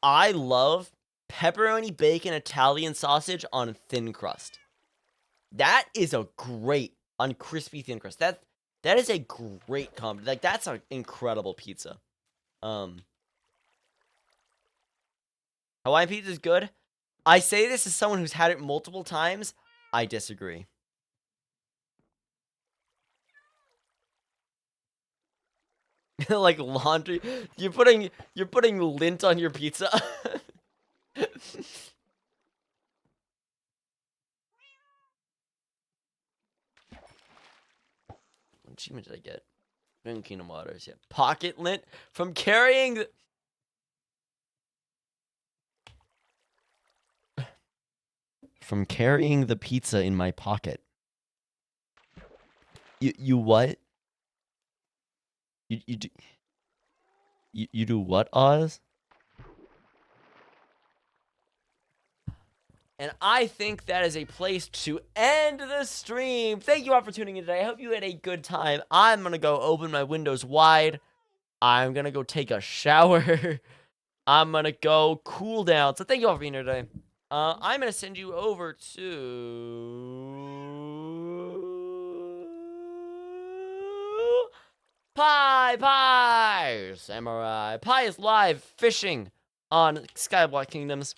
I love pepperoni bacon Italian sausage on thin crust. That is a great on crispy thin crust. That is a great combo. Like that's an incredible pizza. Hawaiian pizza is good. I say this as someone who's had it multiple times. I disagree. Like laundry. You're putting lint on your pizza. What achievement did I get? Kingdom Waters, yeah. Pocket lint from carrying the pizza in my pocket. You what? You do you do what, Oz? And I think that is a place to end the stream. Thank you all for tuning in today. I hope you had a good time. I'm going to go open my windows wide. I'm going to go take a shower. I'm going to go cool down. So thank you all for being here today. I'm going to send you over to Pie Samurai. Pie is live fishing on Skyblock Kingdoms.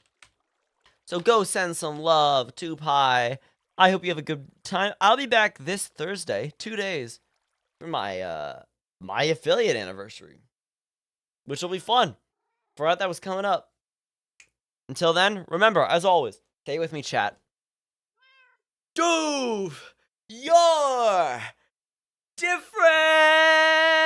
So go send some love to Pie. I hope you have a good time. I'll be back this Thursday, 2 days, for my my affiliate anniversary, which will be fun. Forgot that was coming up. Until then, remember, as always, stay with me, chat. Do your difference.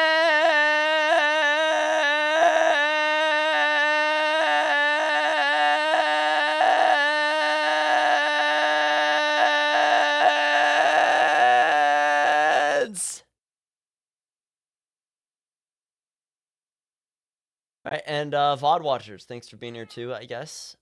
All right, and VOD watchers, thanks for being here too, I guess.